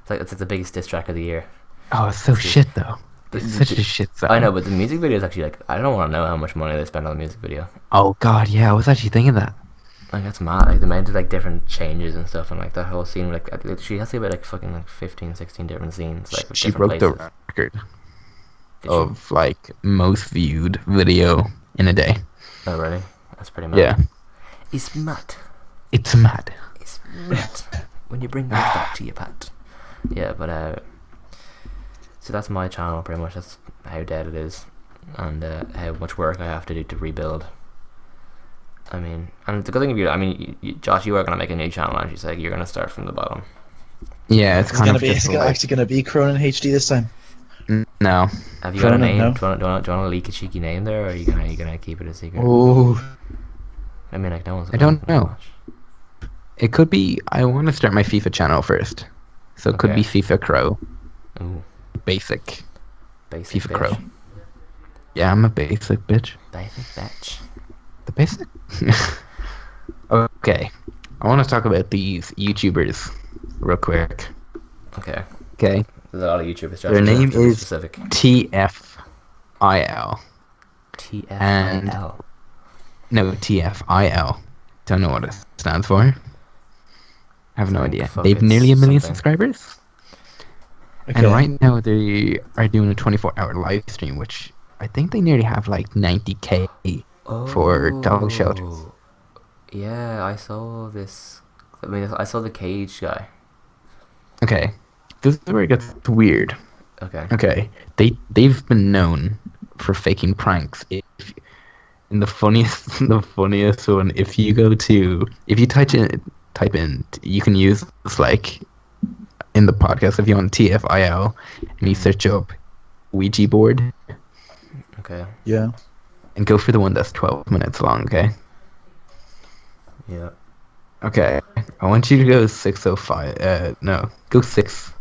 It's like the biggest diss track of the year. Oh, it's so shit though. It's such a shit song. I know, but the music video is actually like, I don't want to know how much money they spent on the music video. Oh god, yeah, I was actually thinking that. Like, that's mad. Like, the amount of like different changes and stuff, and like that whole scene. Like, she has to about like fucking like 15, 16 different scenes. Like, she broke the record of like most viewed video in a day. Oh really? That's pretty mad. Yeah. It's mad. It's mad. It's mad. When you bring those back to your pet. Yeah, but so that's my channel pretty much. That's how dead it is, and how much work I have to do to rebuild. I mean, and the good thing of you, I mean, Josh, you are gonna make a new channel, aren't you? So you're gonna start from the bottom. Yeah, it's kind of. It's actually gonna be Cronin HD this time. No. Have you got a name? No. Do you want to leak a cheeky name there, or are you gonna keep it a secret? Oh. I mean, like no one's. I don't know. It could be. I want to start my FIFA channel first, so it could be FIFA Crow. Ooh. Basic FIFA bitch. Crow. Yeah, I'm a basic bitch. Basic bitch. The basic. Okay, I want to talk about these YouTubers real quick. Okay. Okay. There's a lot of YouTubers. Their name is specific. TFIL. TFIL. No, TFIL. Don't know what it stands for. I have no idea. They've nearly 1 million subscribers. Okay. And right now they are doing a 24-hour live stream, which I think they nearly have like 90K for dog shelters. Oh, yeah, I saw this. I mean, I saw the cage guy. Okay, this is where it gets weird. Okay. Okay, they've been known for faking pranks. In the funniest the funniest one, if you type in, you can use this like in the podcast if you want TFIL, and you search up Ouija board Okay. Yeah. and go for the one that's 12 minutes long. Okay. Yeah. Okay, I want you to go 6:05. No, go 6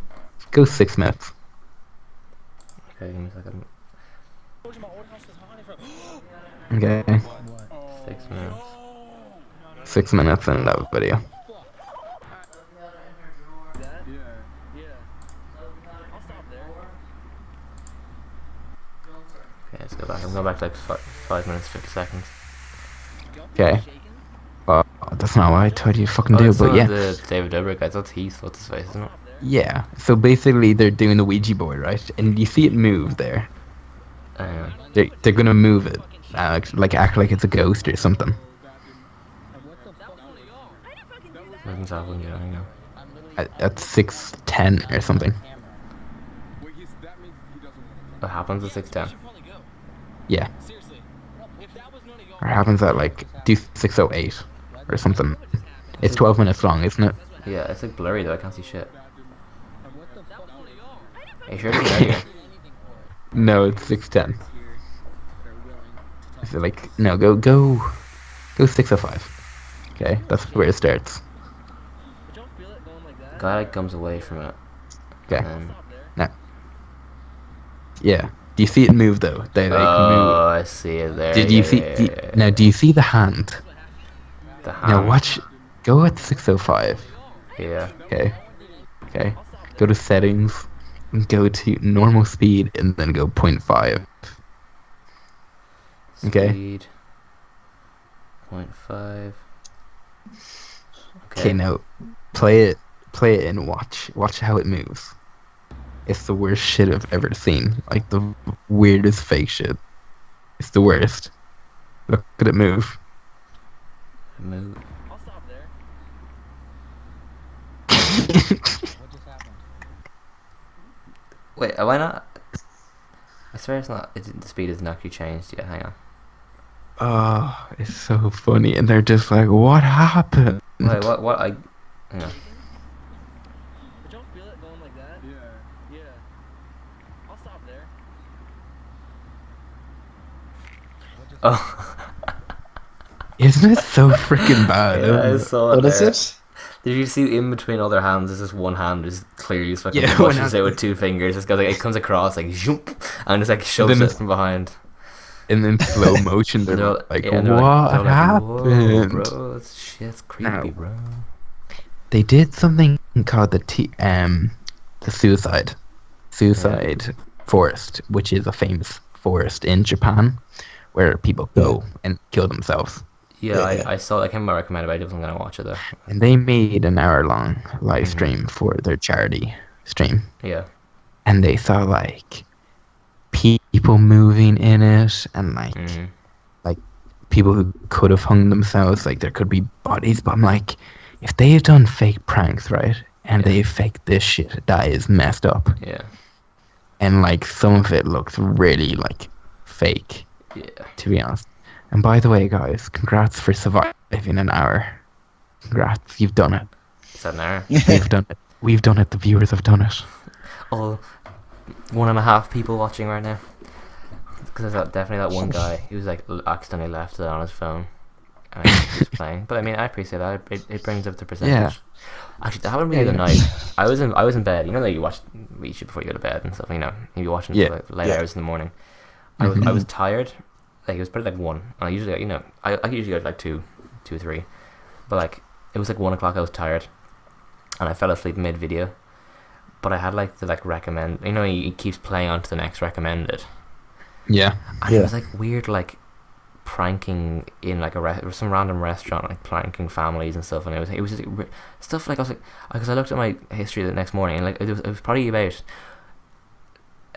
minutes. Okay, give me a second. Okay, 6 minutes. 6 minutes in that video. Okay, let's go back. I'm going back to like 5 minutes, 50 seconds. Okay. That's not what I told you to fucking do, it's but not yeah. the David Dobrik guy. That's Heath. What's his face, isn't it? Yeah. So basically, they're doing the Ouija board, right? And you see it move there. They're gonna move it, like act like it's a ghost or something. Nothing's happening yet. Hang on. At 6:10 or something. What happens at 6:10? Yeah. Or happens at like 6:08 or something. It's 12 minutes long, isn't it? Yeah, it's like blurry though. I can't see shit. Are you sure it's earlier? No, it's 6:10. Is it like no? Go 6:05. Okay, that's where it starts. Guy like comes away from it. Okay. And Now. Yeah. Do you see it move though? They like move. oh, I see it there. Did you Yeah, see? yeah, Now, do you see the hand? the hand? Now watch. Go at 6:05. Yeah. Okay. Okay. Go to settings. And go to normal speed and then go 0.5. Okay. Speed. 0.5. Okay. Now, play it and watch how it moves. It's the worst shit I've ever seen. Like the weirdest fake shit. It's the worst. Look at it move. Move. Wait, why not? I swear it's not. The speed isn't actually changed yet. Hang on. Oh, it's so funny, and they're just like, "What happened?" Wait, what? Hang on. Oh. Isn't it so freaking bad? Yeah, I isn't it? saw it What is there. it? Did you see in between all their hands? There's this one hand is clearly just fucking Yeah, one pushes hand. it with 2 fingers. This guy like it comes across like zoom, and just like shoves then it it's- from behind. And in slow motion, they're They're all- like, yeah, they're "What they're happened?" Whoa, bro, it's shit's creepy, Now- bro. They did something called the suicide forest, which is a famous forest in Japan, where people go and kill themselves. Yeah, Yeah. I saw. I can't remember recommended, but I wasn't gonna watch it though. And they made an hour-long live Mhm. stream for their charity stream, Yeah, and they saw like people moving in it, and like Mhm. people who could have hung themselves. Like there could be bodies, but I'm like, if they've done fake pranks, right, and Yeah. they faked this shit, that is messed up. yeah, And like some of it looks really like fake, yeah. to be honest. And by the way, guys, congrats for surviving an hour. Congrats, you've done it. Is that an hour? We've done it. We've done it. The viewers have done it. All 1.5 people watching right now. Because there's definitely that one guy who was like accidentally left it on his phone, and he was playing. But I mean, I appreciate that. It brings up the percentage. Yeah. Actually, that happened to me the other Yeah. night. I was in bed. You know that you watch YouTube before you go to bed and stuff. You know, you watching it Yeah. for like late Yeah. hours in the morning. I was tired. Like it was probably like 1. And I usually I usually go to like 2 or 3, but like it was like 1 o'clock. I was tired, and I fell asleep mid video. But I had like the recommend. You know, he keeps playing on to the next recommended. Yeah. And it Yeah. was like weird, like pranking in like some random restaurant, like pranking families and stuff. And it was just stuff like I was like, because I looked at my history the next morning, and like it was probably about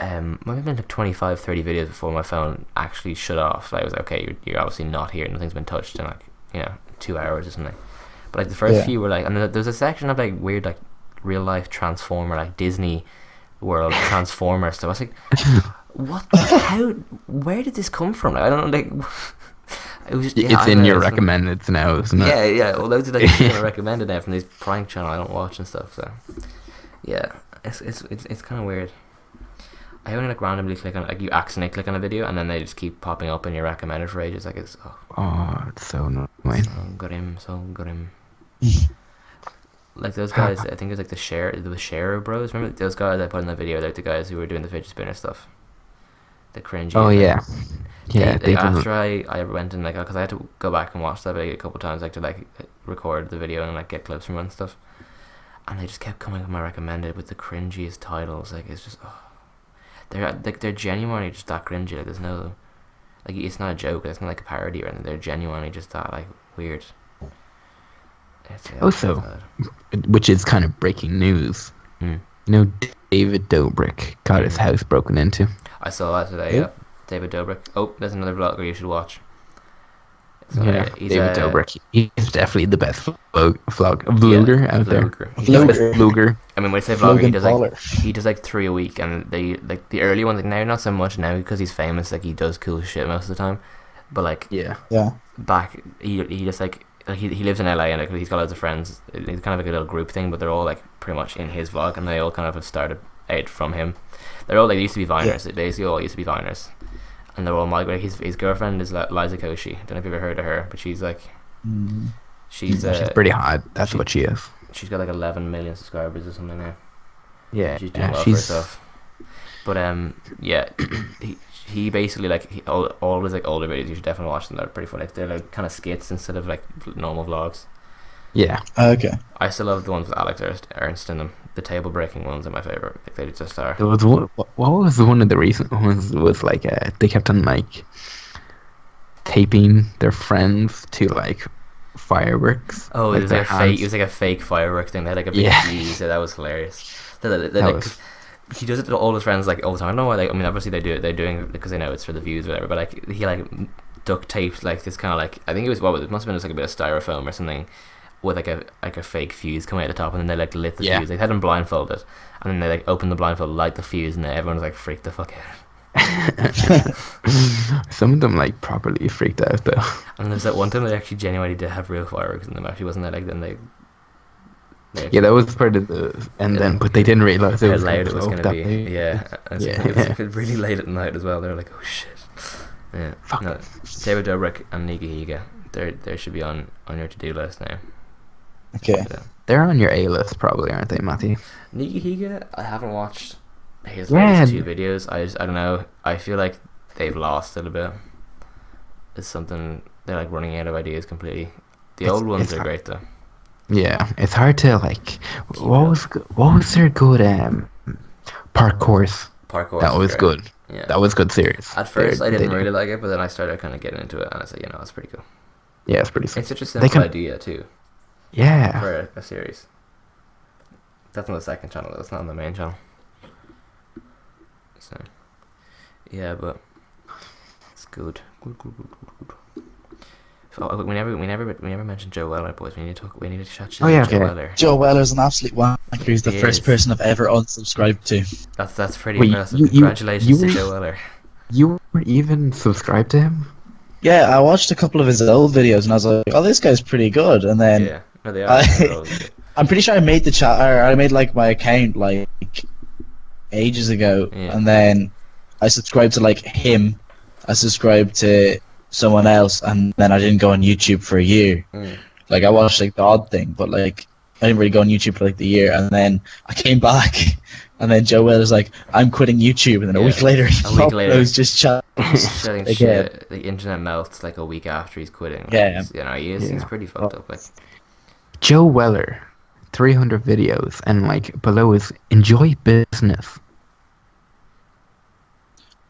maybe been like 25, 30 videos before my phone actually shut off. Like, I was like, okay, you're obviously not here. Nothing's been touched in like 2 hours or something. But like the first few were like, and then there's a section of like weird like real life Transformer, like Disney World Transformer stuff. I was like, what? How? Where did this come from? Like, I don't know. Like, it was just, it's in your recommended now, isn't it? Yeah. Well, those are like recommended now from these prank channel I don't watch and stuff. So yeah, it's kind of weird. I only like randomly click on, like, you accidentally click on a video and then they just keep popping up in your recommended for ages. Like, it's it's so annoying. So got him. Like those guys, I think it was like the Share Bros. Remember those guys I put in the video? Like the guys who were doing the fidget spinner stuff. The cringy. Oh yeah. Yeah. After I went and like, because I had to go back and watch that video a couple of times, like to like record the video and like get clips from it and stuff. And they just kept coming up my recommended with the cringiest titles. Like, it's just, they're genuinely just that cringy. Like, there's no, like, it's not a joke. It's not like a parody or anything. They're genuinely just that like weird. Also, which is kind of breaking news. You know, David Dobrik got his house broken into. I saw that today. Yeah, David Dobrik. Oh, there's another vlogger you should watch. So, David Dobrik. He's definitely the best vlogger out there. Vlogger. I mean, when I say vlogger, he does like 3 a week, and they like the early ones. Like now, not so much now because he's famous. Like he does cool shit most of the time, but like back he just like he lives in LA and like he's got loads of friends. It's kind of like a little group thing, but they're all like pretty much in his vlog, and they all kind of have started out from him. They're all like used to be Viners. They basically all used to be Viners. And they're all migrating. His girlfriend is Liza Koshy. Don't know if you've ever heard of her, but she's like, she's pretty hot. That's what she is. She's got like 11 million subscribers or something now. Yeah, she's doing well for herself. But he basically like all his like older videos. You should definitely watch them. They're pretty funny. They're like kind of skits instead of like normal vlogs. Yeah. Okay. I still love the ones with Alex Ernst in them. The table breaking ones are my favorite. Like, they just are. There was what was one of the recent ones? Was like they kept on like taping their friends to like fireworks. Oh, like it was like a fake. It was like a fake firework thing. They had like a big fuse. So that was hilarious. He does it to all his friends like all the time. I don't know why. Like, I mean, obviously they do it. They're doing it because they know it's for the views, or whatever. But like he like duct taped like this kind of like, I think it was it must have been just like a bit of styrofoam or something, with like a fake fuse coming out the top, and then they like lit the fuse. They had him blindfolded, and then they like opened the blindfold, light the fuse, and then everyone's like freaked the fuck out. Some of them like properly freaked out though. And there's that one time they actually genuinely did have real fireworks in them. Actually, wasn't there? Like then they that was part of the but they didn't realize how loud it was going to be. It was really late at night as well. They were like, oh shit. Yeah. No, David Dobrik and Nika Higa, they should be on your to-do list now. Okay. They're on your A-list probably, aren't they, Matthew? Nika Higa, I haven't watched his latest 2 videos. I don't know. I feel like they've lost it a bit. It's something, they're like running out of ideas completely. The old ones are great though. Yeah, it's hard to like. What was their good parkour? Parkour. That was good. Yeah. That was good series. At first, I didn't really like it, but then I started kind of getting into it, and I said, it's pretty cool. Yeah, it's pretty. It's such a simple idea too. Yeah. For a series. That's on the second channel. That's not on the main channel. So, yeah, but it's good. Good. So, we never mentioned Joe Weller, boys. We need to chat shit about Joe Weller. Joe Weller's an absolute wanker. He's the first person I've ever unsubscribed to. That's pretty impressive. Congratulations to Joe Weller. You were even subscribed to him? Yeah, I watched a couple of his old videos and I was like, oh, this guy's pretty good. And then they are. I'm pretty sure I made I made like my account like ages ago, and then I subscribed to like him. I subscribed to someone else, and then I didn't go on YouTube for a year. Like I watched like the odd thing, but like I didn't really go on YouTube for like the year, and then I came back, and then Joe Weller's like, I'm quitting YouTube, and then a week later I was just shutting shit. The internet melts like a week after he's quitting. Like, he's pretty fucked up. Like Joe Weller, 300 videos, and like below is enjoy business,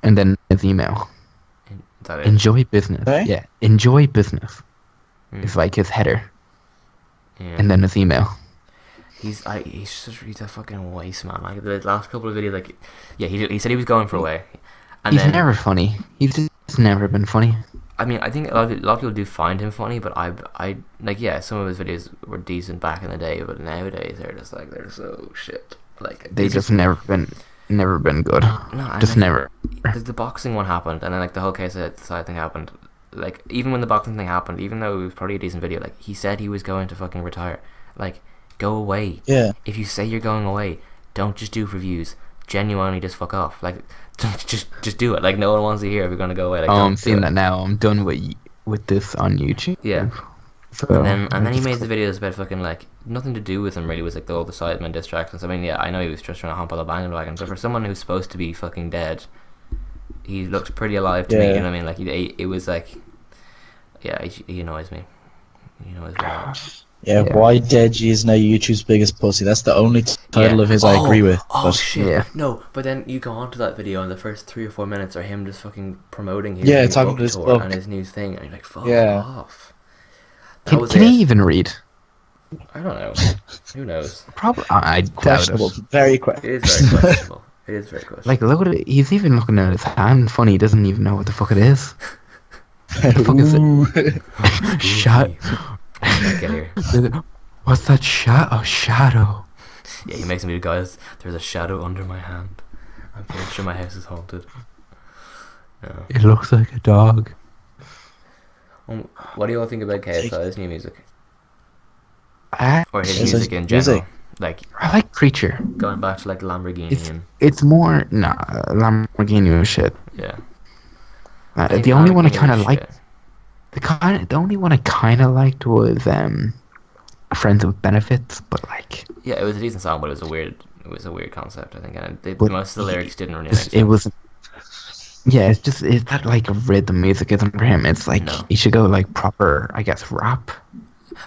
and then his email. Enjoy business. Okay. Yeah, enjoy business. It's like his header, and then his email. He's a fucking waste, man. Like the last couple of videos, like, yeah, he said he was going for away, and He's then never funny. He's just never been funny. I mean, I think a lot of people do find him funny, but I like, yeah, some of his videos were decent back in the day, but nowadays they're so shit. Like They just never been good. no, Just never. The boxing one happened, and then like the whole case side thing happened. Like even when the boxing thing happened, even though it was probably a decent video, like he said he was going to fucking retire. Like, go away. Yeah. If you say you're going away, don't just do reviews. Genuinely, just fuck off. Like, just do it. Like, no one wants to hear if you're gonna go away. Like, Oh, don't I'm do seeing it. that now. I'm done with this on YouTube. Yeah. So, And then he I made just the videos about fucking like nothing to do with him really. Was like all the Sidemen distractions. I mean, yeah, I know he was just trying to hump on the bandwagon, but for someone who's supposed to be fucking dead, he looked pretty alive to me. Yeah. You know what I mean? Like it was like, yeah, he annoys me. He annoys me a lot. Yeah, Yeah. why Deji is now YouTube's biggest pussy. That's the only title Yeah. of his I agree with. Oh But shit! Yeah. No, but then you go on to that video, and the first 3 or 4 minutes are him just fucking promoting his Yeah, new talking book to his tour book. and his new thing, and you're like, fuck Yeah. off. That Can, was can it. he even read? I don't know. Who knows? Probably. I doubt questionable. it. Very It questionable. is very questionable. It is very questionable. Like, look at it. He's even looking at his hand funny. He doesn't even know what the fuck it is. the fuck is it? Shut. Get here. What's that shadow? Yeah, he makes me do, guys. There's a shadow under my hand. I'm pretty sure my house is haunted. No. It looks like a dog. What do you all think about KSI's new music? Or his His music in music. general? Like, I like Preacher. going back to like Lamborghini and... It's more Lamborghini shit. Yeah. I think The only one I Lamborghini kind of was liked, shit. the only one I kind of liked was Friends with Benefits, but like Yeah, it was a decent song, but it was a weird concept, I think, and But most of the lyrics didn't really make sense. it was. Yeah, it's that like rhythm music isn't for him. It's like No. he should go like proper, I guess, rap.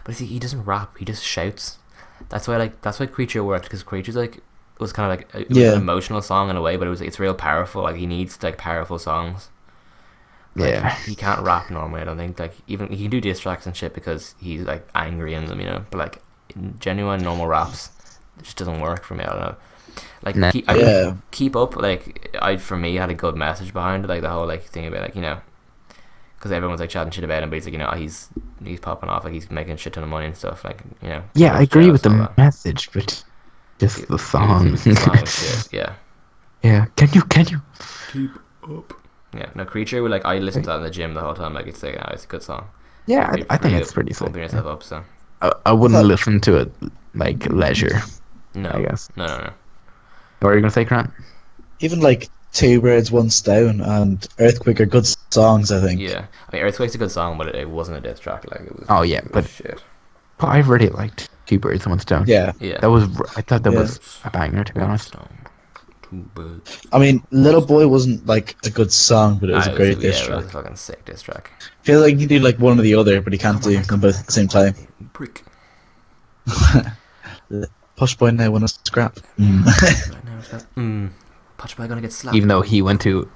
But see, he doesn't rap; he just shouts. That's why Creature worked, because Creature's like was kind of like it was Yeah. an emotional song in a way, but it's real powerful. Like he needs like powerful songs. Like, Yeah. he can't rap normally. I don't think. Like even he can do diss tracks and shit because he's like angry in them, you know. But like in genuine normal raps, it just doesn't work for me. I don't know. Like Nah. I mean, Yeah. Keep Up, like for me had a good message behind it, like the whole like thing about like, you know, because everyone's like chatting shit about him, but he's like, you know, he's popping off, like he's making a shit ton of money and stuff, like, you know. Yeah, I agree with the and all that. message, but just the song. The song was shit, yeah. Yeah. Can you? Keep Up. Yeah, no, Creature, like I listened to that in the gym the whole time, like it's like, it's a good song. Yeah, You'd I think really it's pretty sick. pumping yourself up, so I wouldn't listen to it like leisure. no, I guess. no. What are you gonna say, Grant? Even like Two Birds, One Stone and Earthquake are good songs, I think. Yeah, I mean, Earthquake's a good song, but it wasn't a diss track, like it was. Oh yeah, it was but shit. I really liked Two Birds, One Stone. Yeah. Yeah. I thought that Yeah. was a banger, to be honest. Stone. Two birds. I mean, Little Boy wasn't like a good song, but it was a great diss It was track. a fucking sick diss track. I feel like you do like one or the other, but you can't do them both at the same time. Brick. Push Boy now want to scrap. Right now it's that. Patch Boy gonna get slapped. Even though he went to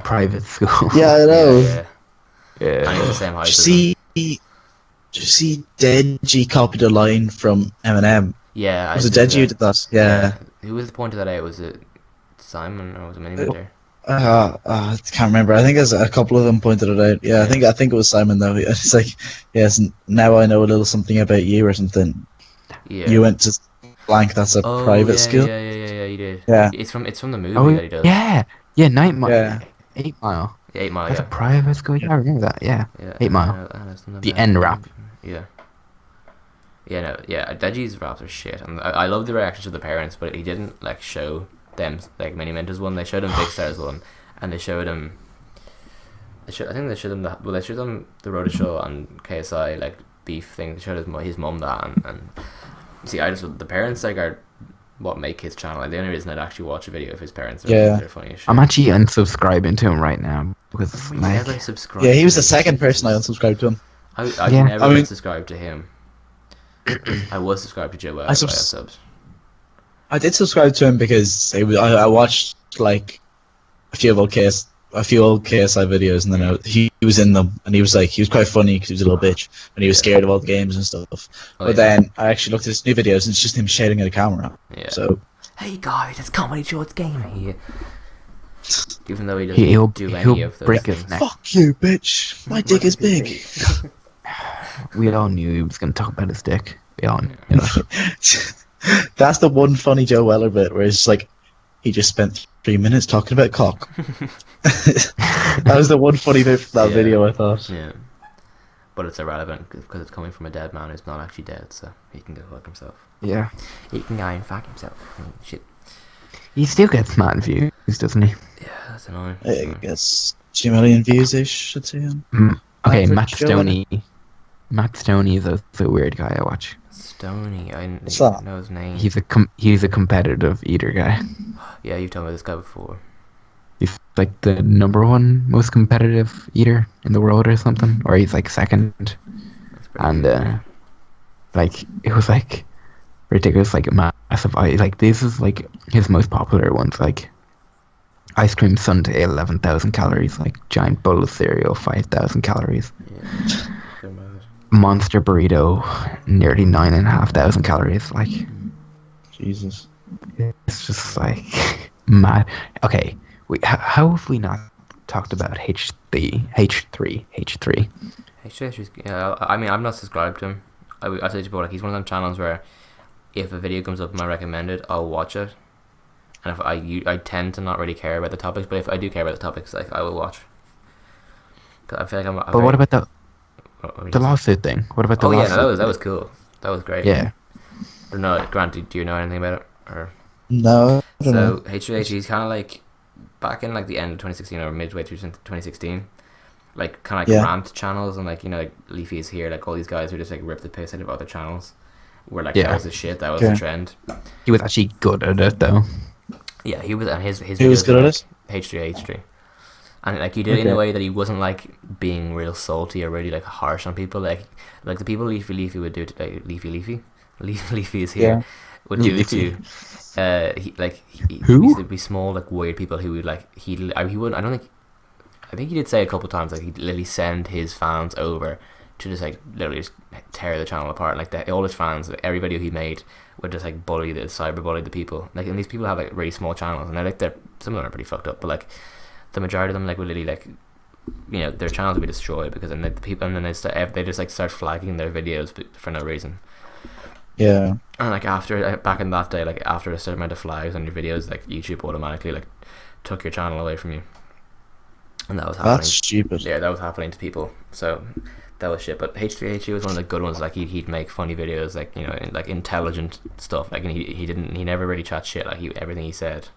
private school. Yeah, I know. Yeah. Yeah. And he's the same height as him. Did you see Deji copied a line from Eminem? Yeah. Was it just, Deji who did that? Yeah. Who was pointed that out? Was it Simon or was it Minimeter? I can't remember. I think there's a couple of them pointed it out. Yeah, I think it was Simon though. It's like, yes, now I know a little something about you or something. Yeah. You went to blank. That's a private school. Yeah, you did. Yeah. It's from the movie Oh that he does. yeah, 9 Mile. Yeah. 8 Mile. Yeah, 8 Mile. That's Yeah. a private school. Yeah, I remember that. Yeah. Yeah. 8 Mile. The end rap. Yeah. Yeah, no, yeah. Deji's raps are shit, and I love the reactions of the parents, but he didn't like show them like Mini Mentor's one. They showed him Big Star's one, and they showed him. I think they showed him they showed him the Road to Show on KSI like beef thing. They showed his mum that, and see, the parents like are what make his channel. Like the only reason I'd actually watch a video of his parents. Yeah. They're funny as shit. I'm actually unsubscribing to him right now because We like, never subscribed. Yeah, he was to the him. second person I unsubscribed to him. I Yeah. never I mean- subscribed to him. I was subscribed to Joe. I I did subscribe to him because I watched like a few of a few old KSI videos, and then he was in them, and he was quite funny because he was a little bitch, and he was scared of all the games and stuff. But then I actually looked at his new videos, and it's just him shouting at a camera. Yeah. So, hey guys, it's Comedy Shorts Gaming here. Even though he He'll doesn't do any of those break his things. neck. fuck you, bitch. My dick is big. We all knew he was going to talk about his dick. We all knew. You know. That's the one funny Joe Weller bit where it's like he just spent 3 minutes talking about cock. That was the one funny bit from that video, I thought. Yeah. But it's irrelevant because it's coming from a dead man who's not actually dead, so he can go fuck himself. Yeah. He can go and fuck himself. Shit. He still gets mad views, doesn't he? Yeah, that's annoying. I guess 2 million views-ish, I'd say. Okay, Average Matt Joe Stoney. Matt Stoney is a weird guy I watch. Stoney, I What's didn't that? know his name. He's a competitive eater guy. Yeah, you've told me this guy before. He's like the #1 most competitive eater in the world or something, or he's like second. That's pretty And cool. like it was like ridiculous, like massive. Like this is like his most popular ones, like ice cream sundae 11,000 calories, like giant bowl of cereal 5,000 calories, Yeah. They're mad. monster burrito nearly 9,500 calories. Like Jesus. it's just like mad. Okay, how have we not talked about H3? Yeah, I mean, I'm not subscribed to him. I said before, like he's one of them channels where if a video comes up and I recommend it, I'll watch it. And if I tend to not really care about the topics, but if I do care about the topics, like I will watch. 'Cause I feel like I'm. But what about the what were you the saying? lawsuit thing? What about the Oh yeah, lawsuit? no, that was cool. That was great. Yeah. But no, Grant, do you know anything about it? Or No, I don't know. so H3H, he's kind of like back in like the end of 2016 or midway through 2016, like kind of like Yeah. rant channels and like like Leafy is here, like all these guys who just like rip the piss out of other channels. Were like Yeah. that was the shit, that was Okay. the trend. He was actually good at it though. Yeah, he was, and his Who was videos good were, at like, H3, and like he did it in a Okay. way that he wasn't like being real salty or really like harsh on people, like the people Leafy would do to like, Leafy is here Yeah. would do it Leafy. to he Who? used to be small like weird people who would like he wouldn't, I think he did say a couple times like he'd literally send his fans over to just like literally just tear the channel apart, like all his fans, like, every video he made would just like cyberbully the people, like, and these people have like really small channels and they're some of them are pretty fucked up, but like the majority of them like would literally like their channels would be destroyed because then the people, and then they just like start flagging their videos for no reason. Yeah. And like after back in that day, like after a certain amount of flags on your videos, like YouTube automatically like took your channel away from you, and that was happening. That's stupid. Yeah, that was happening to people. So that was shit. But H3H was one of the good ones. Like he'd make funny videos, like like intelligent stuff. Like, and he never really chat shit. Like everything he said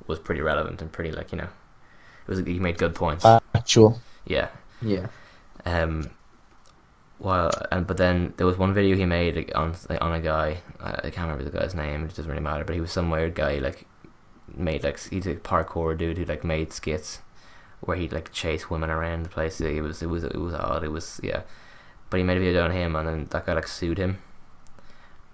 was pretty relevant and pretty like it was, he made good points. Actual. Yeah. Yeah. But then there was one video he made like, on a guy. I can't remember the guy's name. It doesn't really matter. But he was some weird guy. Like made like he's a parkour dude who like made skits where he'd like chase women around the place. It was odd. It was, yeah. But he made a video on him, and then that guy like sued him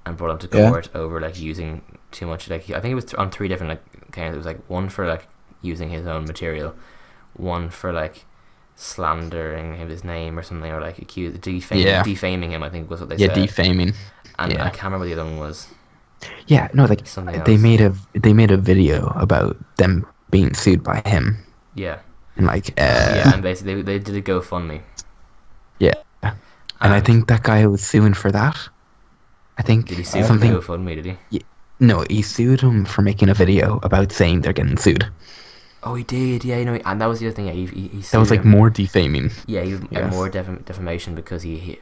and brought him to court over like using too much. Like I think it was on 3 different like accounts. It was like one for like using his own material, one for like slandering his name or something, or like defaming him, I think was what they said. Yeah, defaming. And yeah. I can't remember what the other one was. Yeah, no, like Something they else. made a video about them being sued by him, Yeah. and like Yeah, and basically they did a GoFundMe. yeah, and I think that guy was suing for that. I think Did he sue something. for the GoFundMe? Did he? No, he sued him for making a video about saying they're getting sued. Oh, he did. Yeah, and that was the other thing. Yeah, he That was sued like him. more defaming. Yeah, he was Yes. more defamation because he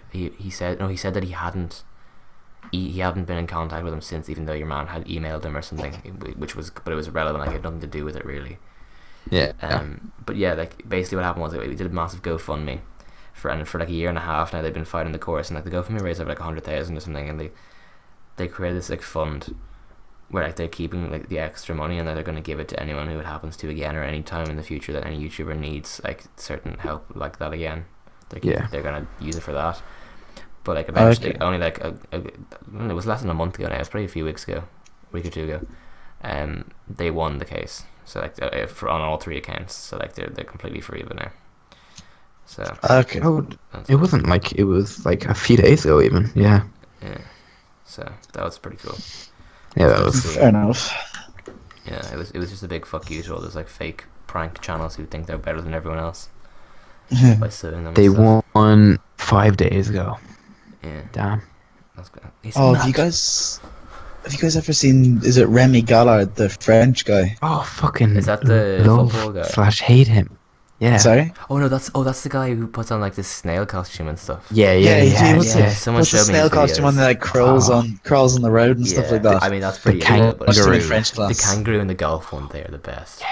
said that he hadn't been in contact with him since, even though your man had emailed him or something, but it was irrelevant. Like it had nothing to do with it really. Yeah. But yeah, like basically what happened was we did a massive GoFundMe for like a year and a half now. They've been fighting the course, and like the GoFundMe raised over like 100,000 or something, and they created this like fund where like they're keeping like the extra money, and then they're going to give it to anyone who it happens to again, or any time in the future that any YouTuber needs like certain help like that again. They're going to use it for that. But like eventually, only like it was less than a month ago now. It was probably a few weeks ago, a week or 2 ago. They won the case, So like for on all 3 accounts. So like they're completely free of it now. So Okay. Oh, that's it wasn't like it was like a few days ago even. Yeah. yeah. So that was pretty cool. Yeah, that Good to was. see. Fair enough. Yeah, it was just a big fuck you to all those like fake prank channels who think they're better than everyone else by suing them. They and stuff. won 5 days ago. Yeah, Damn. that's good. He's Oh, mad. have you guys ever seen? Is it Remy Gallard, the French guy? Oh, fucking Is that the love football guy? / hate him. Yeah. Sorry. Oh no, that's the guy who puts on like this snail costume and stuff. Yeah, he yeah. was yeah, the, someone what's the showed me his snail costume videos. on, like crawls Oh. on the road and stuff like that. I mean that's pretty kangaroo. good, but Watched him in Kangaroo. French the class. kangaroo and the golf one, they're the best.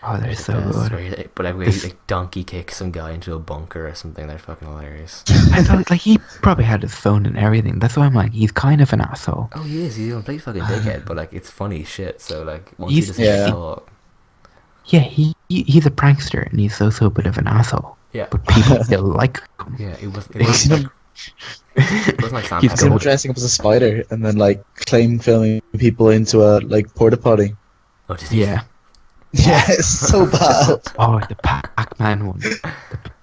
Oh, they're so Best, good. where you, but like where you like donkey kick some guy into a bunker or something, they're fucking hilarious. I thought like he probably had his phone and everything. That's why I'm like, he's kind of an asshole. Oh, he is. He's a complete fucking dickhead, but like it's funny shit. So like once He's- he doesn't Yeah. talk, Yeah, he's a prankster and he's also a bit of an asshole. yeah, But people still like him. yeah, it was. It You was seen him, it wasn't like Sam He's you seen him gold. dressing up as a spider and then like claim filming people into a like porta potty. Oh, did he? Yeah. Yeah, it's so bad. Oh, the Pac-Man one.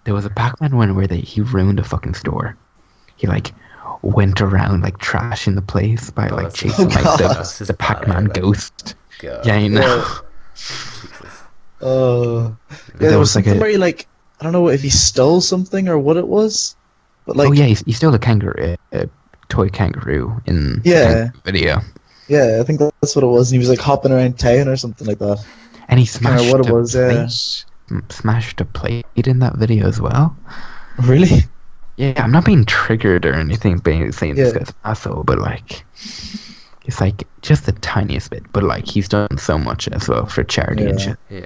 There was a Pac-Man one where he ruined a fucking store. He like went around like trashing the place by Oh, like that's- chasing oh, like God. That's the just Pac-Man bad, like- ghost. God. Yeah, you know. Yeah. Jesus. Oh, yeah, There there was was, like, something a- where he like I don't know if he stole something or what it was, but like Oh yeah, he stole a kangaroo, a toy kangaroo in Yeah. the video, yeah, I think that's what it was. And he was like hopping around town or something like that. and he Can't remember smashed what it a was, yeah. plate. Smashed a plate in that video as well. Really? Yeah, I'm not being triggered or anything, being saying this Yeah. guy's an asshole, but like, it's like just the tiniest bit. But like, he's done so much as well for charity and Yeah. shit. Yeah,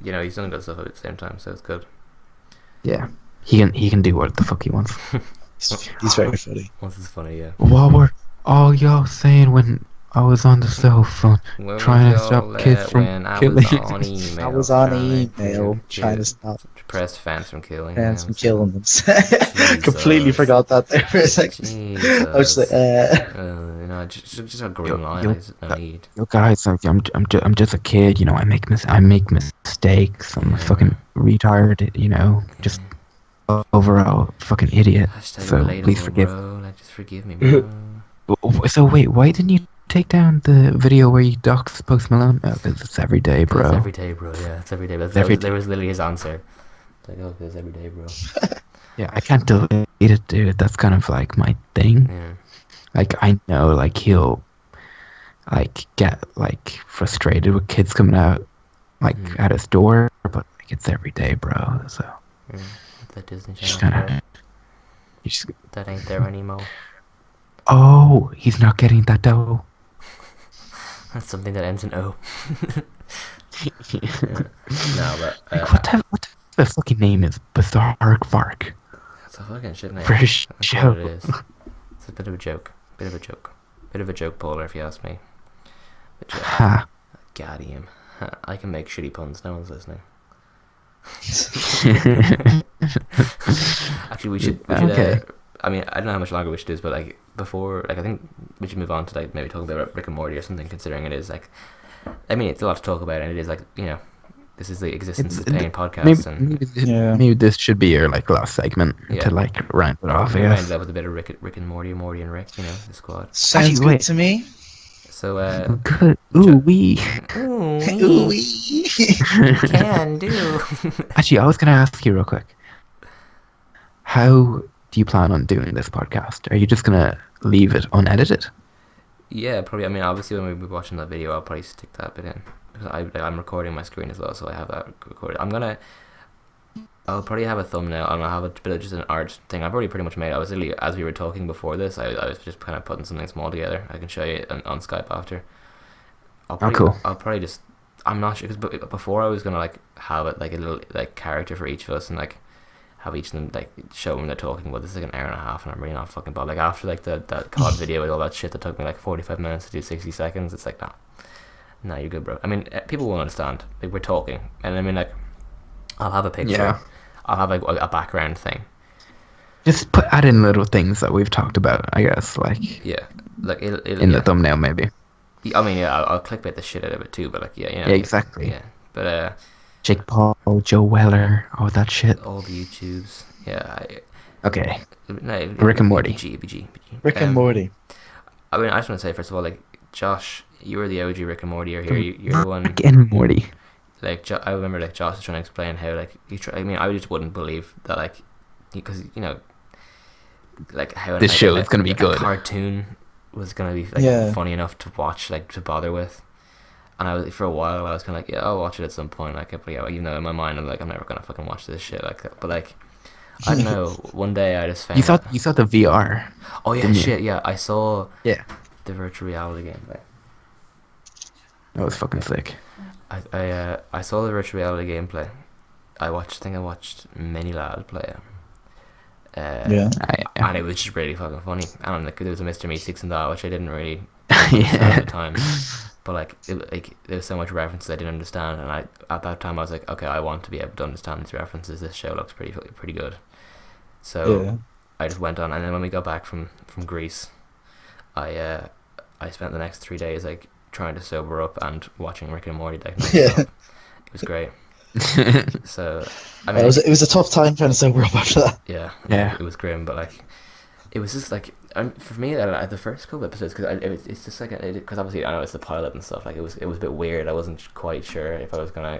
you know he's done good stuff at the same time, so it's good. Yeah, he can do what the fuck he wants. He's very funny. Once it's funny, yeah. What were all y'all saying when I was on the cell phone When trying was to stop y'all, kids from when I killing? was on email, I was on trying to email trying to get stop press fans from killing. fans them, from so- killing them. Completely forgot that there for a second. I was just like, You know, just a green Yo- line. yo- There's no need. Yo guys, like I'm just a kid, you know. I make mistakes. I'm a fucking retard, you know. Just overall fucking idiot. Hashtag So relatable, please forgive. bro. Like, just forgive me, bro. So wait, why didn't you take down the video where you doxed Post Malone? Oh, 'cause it's every day, bro. It's every day, bro. Yeah, it's every day. That Every was, there was literally his answer. It's like, oh, it's every day, bro. Yeah, I can't delete it, dude. That's kind of like my thing. Yeah. Like I know, like he'll like get like frustrated with kids coming out like Mm. at his door, but like it's every day, bro. So Yeah. That Disney just Channel, kind bro. of you just That ain't there anymore. oh, he's not getting that dough. That's something that ends in O. No, but Like what the fucking name is Bizarre Vark it's a fucking shit name. for a That's show. what it is. It's a bit of a joke. Bit of a joke. Bit of a joke puller, if you ask me. But yeah, Ha. got him. I can make shitty puns. No one's listening. Actually, we should. Okay. I mean, I don't know how much longer we should do this, but like before, like I think we should move on to like maybe talk about Rick and Morty or something. Considering it is like, I mean, it's a lot to talk about, and it is like this is the existence of paying podcasts, and Yeah. This should be your like last segment Yeah. to like round it off. we I guess. ended up with a bit of Rick and Morty, Morty and Rick, the squad. Sounds Actually, good wait. to me. So Good. Ooh wee. Ooh-wee. can do. Actually, I was gonna ask you real quick. How do you plan on doing this podcast? Are you just gonna leave it unedited? Yeah, probably. I mean, obviously, when we're watching that video, I'll probably stick that bit in because I'm recording my screen as well, so I have that recorded. I'll probably have a thumbnail and I'll have a bit of just an art thing. I've already pretty much made. I was literally, as we were talking before this, I was just kind of putting something small together. I can show you it on Skype after. Cool. I'll probably just. I'm not sure because before I was gonna like have it like a little like character for each of us and like have each of them like show them they're talking. But this is like an hour and a half, and I'm really not fucking bothered. Like after like that COD video with all that shit that took me like 45 minutes to do 60 seconds, it's like nah, you're good, bro. I mean, people won't understand. Like we're talking, and I mean like I'll have a picture. Yeah. I'll have like a background thing. Just add in little things that we've talked about. I guess like Yeah, like it'll in the yeah. thumbnail maybe. I mean, yeah, I'll clickbait the shit out of it too, but like, yeah, you know, Yeah, exactly. yeah, but Jake Paul, Joe Weller, all that shit. all the YouTubes, yeah, Okay. no, Rick and Morty. BG. Rick and Morty. I mean, I just want to say first of all, like, Josh, you were the OG Rick and Morty here. You're the one. Rick and Morty. Like, I remember like Josh was trying to explain how like I mean, I just wouldn't believe that like, because you know, like how This show is gonna be good. A cartoon was gonna be like Yeah. funny enough to watch, like to bother with. And I was for a while I was kind of like, yeah, I'll watch it at some point. Like, but yeah, even though in my mind I'm like, I'm never gonna fucking watch this shit. Like, but like, I don't know. One day I just found. You thought the VR. Oh yeah, didn't you? shit. Yeah, I saw Yeah. the virtual reality gameplay. That was fucking sick. I saw the virtual reality gameplay. I think I watched Many Lad play it. Yeah. And it was just really fucking funny. And like there was a Mr. Meeseeks in that, which I didn't really understand at the time. But like there was so much references I didn't understand, and at that time I was like, okay, I want to be able to understand these references. This show looks pretty good. So Yeah. I just went on, and then when we got back from Greece, I spent the next 3 days like trying to sober up and watching Rick and Morty like non-stop. Yeah. It was great. So I mean, It was a tough time trying to sober up after that. yeah, Yeah. it was grim, but like it was just like for me the first couple episodes, because it's just like because obviously I know it's the pilot and stuff, like it was a bit weird. I wasn't quite sure if I was gonna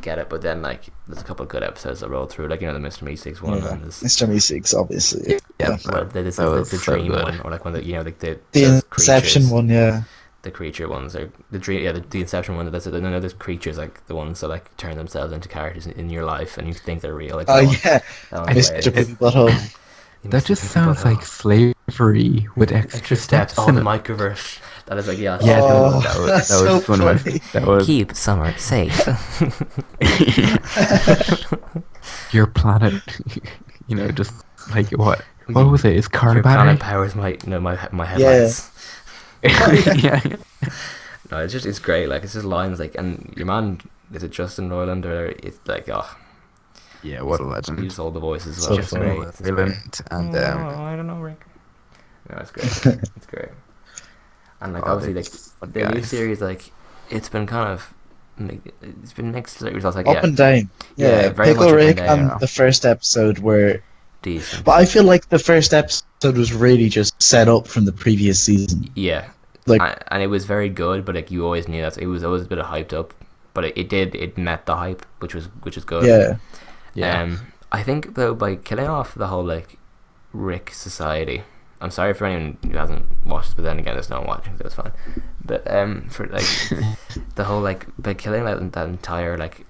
get it, but then like there's a couple of good episodes that rolled through, like, you know, the Mr. Meeseeks one, Yeah. and there's Mr. Meeseeks, obviously. Yeah. well, there's That was the so dream good. one, or like when the, you know, like the The Inception creatures, one, yeah. the creature ones, or the dream, yeah, the Inception one. There's creatures like the ones that like turn themselves into characters in your life, and you think they're real. Like Oh, that one- yeah. that one's Mr. great. Poopy Butthole. That just sounds like slavery with extra steps. Oh, in the it. microverse. That is like, yeah. Yeah, Oh, that that's was so one of my. funny. That was Keep summer safe. your planet. You know, just like what? What was it? Is car Your battery? planet powers my headlights. Yeah. No, it's great. Like, it's just lines like, and your man, is it Justin Roiland, or it's like, oh, Yeah, what a he legend. just all the voices. So Well. It's funny. great. It's great. Brilliant. And I don't know, Rick. No, it's great. It's great. And like, Oh, obviously, it's- like the new guys. series, like it's been kind of, it's been mixed results. Like, Up yeah, and down. Yeah, Yeah, very much Pickle up and Rick down. and the first episode were... decent. But I feel like the first episode was really just set up from the previous season. Yeah, Like, and it was very good, but like you always knew that it was always a bit of hyped up, but it met the hype, which is good. yeah. yeah. I think though, by killing off the whole like Rick society, I'm sorry for anyone who hasn't watched this, but then again, there's no one watching, so it's fine. But for like the whole like, by killing that entire like,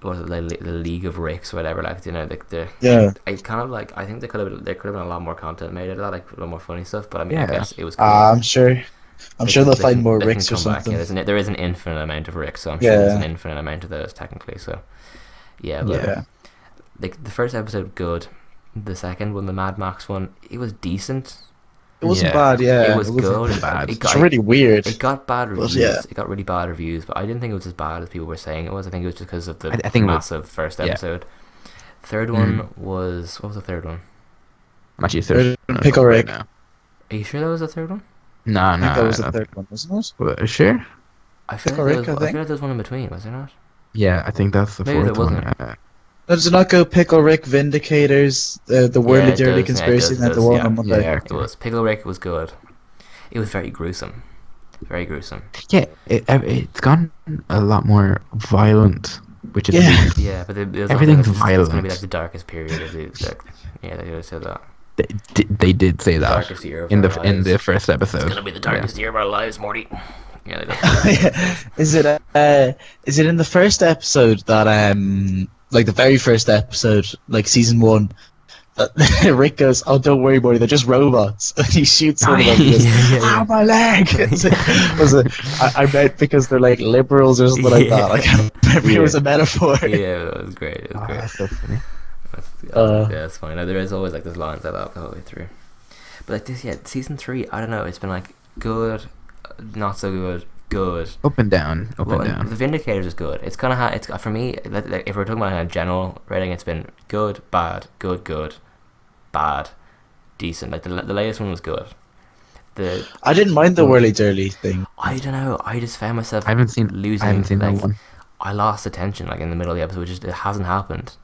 what was it, the League of Ricks or whatever, like, you know, the Yeah. I kind of like, I think there could have been a lot more content made out of that, like a lot more funny stuff. But I mean, Yeah. I guess it was cool. I'm sure they'll They find can- more they can Ricks or come back, something. yeah, there is an infinite amount of Ricks, so I'm sure there's Yeah. an infinite amount of those technically. So yeah, but Yeah. like the first episode good, the second one, the Mad Max one, it was decent. It wasn't Yeah. bad, yeah. It was wasn't good. bad. It It's got, really weird. it got bad But, reviews. yeah. It got really bad reviews, but I didn't think it was as bad as people were saying it was. I think it was just because of the I think it was- massive first yeah. episode. Third one was, what was the third one? I'm actually searching it Pickle up Rick. right now. Are you sure that was the third one? No, I think no. that was the third one, wasn't it? Well, sure. I feel Pickle like Rick, there was, I I think. feel like there was one in between, was there not? Yeah, I think that's the Maybe there fourth one. wasn't. Does it not go Pickle Rick, Vindicators, the Whirly it Dirty does, yeah, it Conspiracy, does, and then it the does, one yeah. on Monday? Yeah. It was. Pickle Rick was good. It was very gruesome. Very gruesome. Yeah, it's gone a lot more violent, which is Yeah. Yeah, but there's Everything's it's going to be violent. like the darkest period of the yeah, they always said that. they did say that Darkest year of in our in lives. the first episode. It's going to be the darkest year of our lives, Morty. Yeah, they Yeah. Is it in the first episode that like the very first episode, like season 1, that Rick goes, "Oh, don't worry, Morty, they're just robots," and he shoots one of them. And goes, "Ow, my leg!" I meant because they're like liberals or something like that. I can't remember. It was a metaphor. Yeah, it was great. It was Oh, great. that's so funny. Yeah, it's fine. Now, there is always like there's lines like that the whole way through. But like this, yeah, season 3, I don't know. It's been like good, not so good, good. Up and down, up Well, and down. The Vindicators is good. It's kind of it's for me. Like, if we're talking about a general rating, it's been good, bad, good, bad, decent. Like the latest one was good. I didn't mind the whirly dirly thing. I don't know. I just found myself I haven't seen losing. that Like, one. I lost attention like in the middle of the episode, which it hasn't happened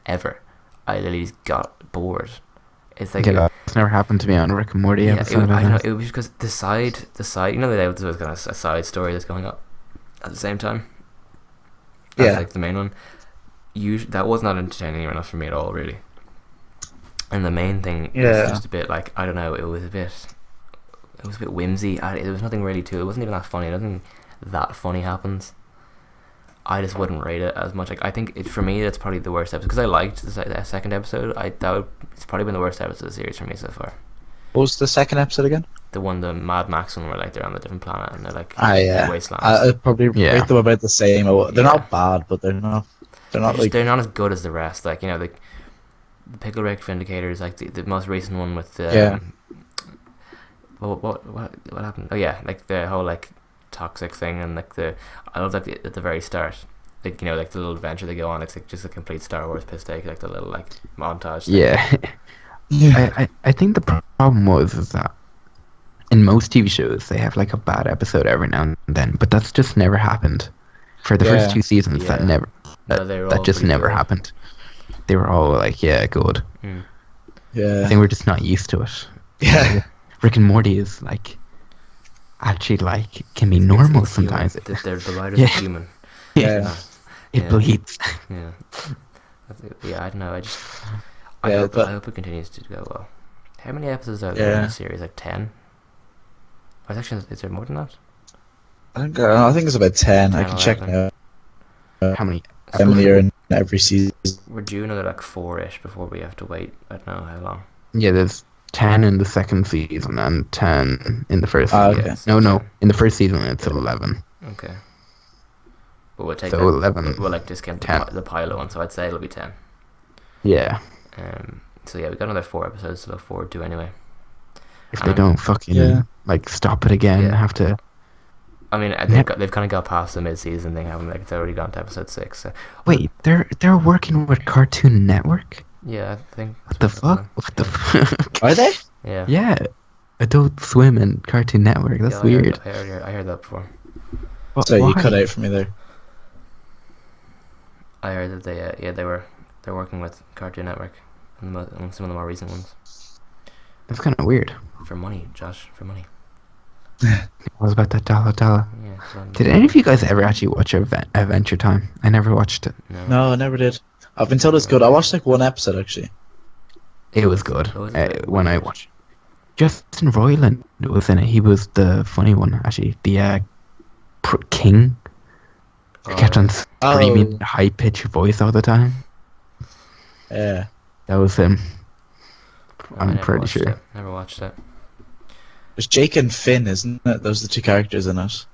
ever. I literally just got bored. It's like Yeah, it's never happened to me on Rick and Morty yeah, episode. I don't know. It was because the side. You know, there was kind of a side story that's going up at the same time. That's Yeah. like the main one. That was not entertaining enough for me at all, really. And the main thing Yeah. was just a bit like, I don't know. It was a bit whimsy. There was nothing really to it. It wasn't even that funny. Nothing that funny happens. I just wouldn't rate it as much. Like, I think for me, that's probably the worst episode because I liked the second episode. It's probably been the worst episode of the series for me so far. What was the second episode again? The Mad Max one, where like they're on a different planet and they're like Yeah. wastelands. I probably Yeah. rate them about the same. They're Yeah. not bad, but they're not. They're not like. They're not as good as the rest. Like, you know, the Pickle Rick Vindicators, like the most recent one with Yeah. What happened? Oh yeah, like the whole like toxic thing and like I love like at the very start, like, you know, like the little adventure they go on. It's like just a complete Star Wars piss take, like the little like montage thing. Yeah. Yeah. I think the problem is that in most TV shows they have like a bad episode every now and then, but that's just never happened. For the Yeah. first 2 seasons, Yeah. that they were all that just pretty never good. happened. They were all like, yeah, good. Mm. I Yeah. think we're just not used to it. Yeah. Rick and Morty is like actually like can be normal It's human. sometimes. The writers Yeah. are human. Yeah. It Yeah. bleeds. Yeah. Yeah, I don't know. I Yeah, hope but- I hope it continues to go well. How many episodes are there in Yeah. the series? Like 10? Or is there more than that? I think it's about 10. I 10, can check 11. now. How many? How many are in every season? We're due another like 4-ish before we have to wait. I don't know how long. Yeah, there's 10 in the second season and 10 in the first Ah, season. okay. Yeah, so No, 10. in the first season it's 11. Okay. But we'll take So that. 11, We'll like discount 10. the pilot one, so I'd say it'll be 10. Yeah, So yeah, we got another 4 episodes to look forward to anyway. if they don't fucking Yeah. like stop it again, Yeah. have to. I mean, Yep. they've kind of got past the mid-season thing, haven't they? It's already gone to episode 6. So Wait, they're working with Cartoon Network. yeah, I think. What the fuck? What the fuck? Are they? Yeah. Yeah, Adult Swim and Cartoon Network. That's Yeah, weird. I heard that before. So you Why? cut out for me there. I heard that they're working with Cartoon Network on some of the more recent ones That's kind of weird. for money, Josh, for money. What was about that dollar? Yeah. So, Did any of you guys ever actually watch Adventure Time? I never watched it. No, I never did. I've been told it's good. I watched like one episode actually. It was good It was a bit when I weird. watched. Justin Roiland was in it. He was the funny one, actually. The king. He kept on screaming high pitched voice all the time. Yeah. That was him. I I'm never pretty watched sure. it. Never watched it. There's Jake and Finn, isn't it? Those are the two characters in it.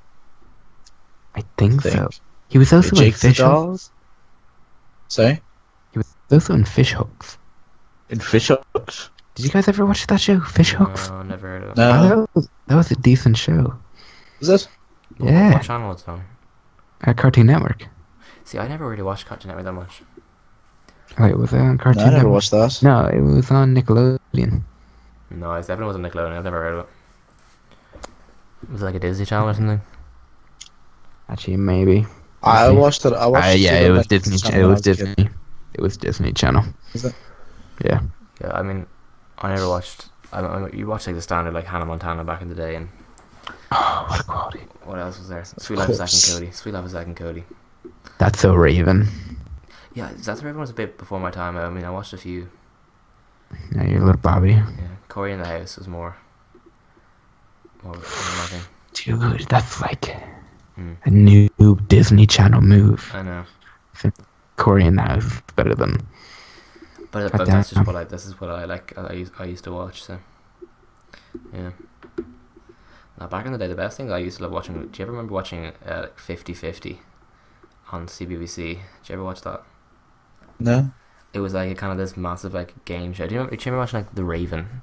I think I so. think. He was also in Jake the Fish doll? Hooks. Sorry? He was also in Fish Hooks. In Fish Hooks? Did you guys ever watch that show, Fish Hooks? No, never heard of it. No. That was a decent show. Is it? Yeah. What channel it's on? Cartoon Network. See, I never really watched Cartoon Network that much. Wait, was it on No, Cartoon I never Network? watched that. No, it was on Nickelodeon. No, it definitely wasn't Nickelodeon. I've never heard of it. Was it like a Disney Channel or something? Actually, maybe. I watched it. I watched Yeah, it it on was Netflix Disney. when It I was a kid. Disney. It was Disney Channel. Is it? Yeah. Yeah, I mean, I never watched. You watched like the standard like Hannah Montana back in the day, and Oh, what a quality. what else was there? Sweet Life of Zack and course. Cody. Sweet Life of Zack and Cody. That's so Raven. Yeah, That's Raven was a bit before my time. I mean, I watched a few. Yeah, your little Bobby. Yeah, Corey in the House was more my thing. Dude, that's like Mm. a new Disney Channel move. I know, Corey in the House is better than. but God that's damn. just what I like. I used to watch. So yeah. Now back in the day, the best thing I used to love watching. Do you ever remember watching like 50-50 on CBBC? Did you ever watch that? No? It was like a kind of this massive like game show. Do you remember watching like The Raven?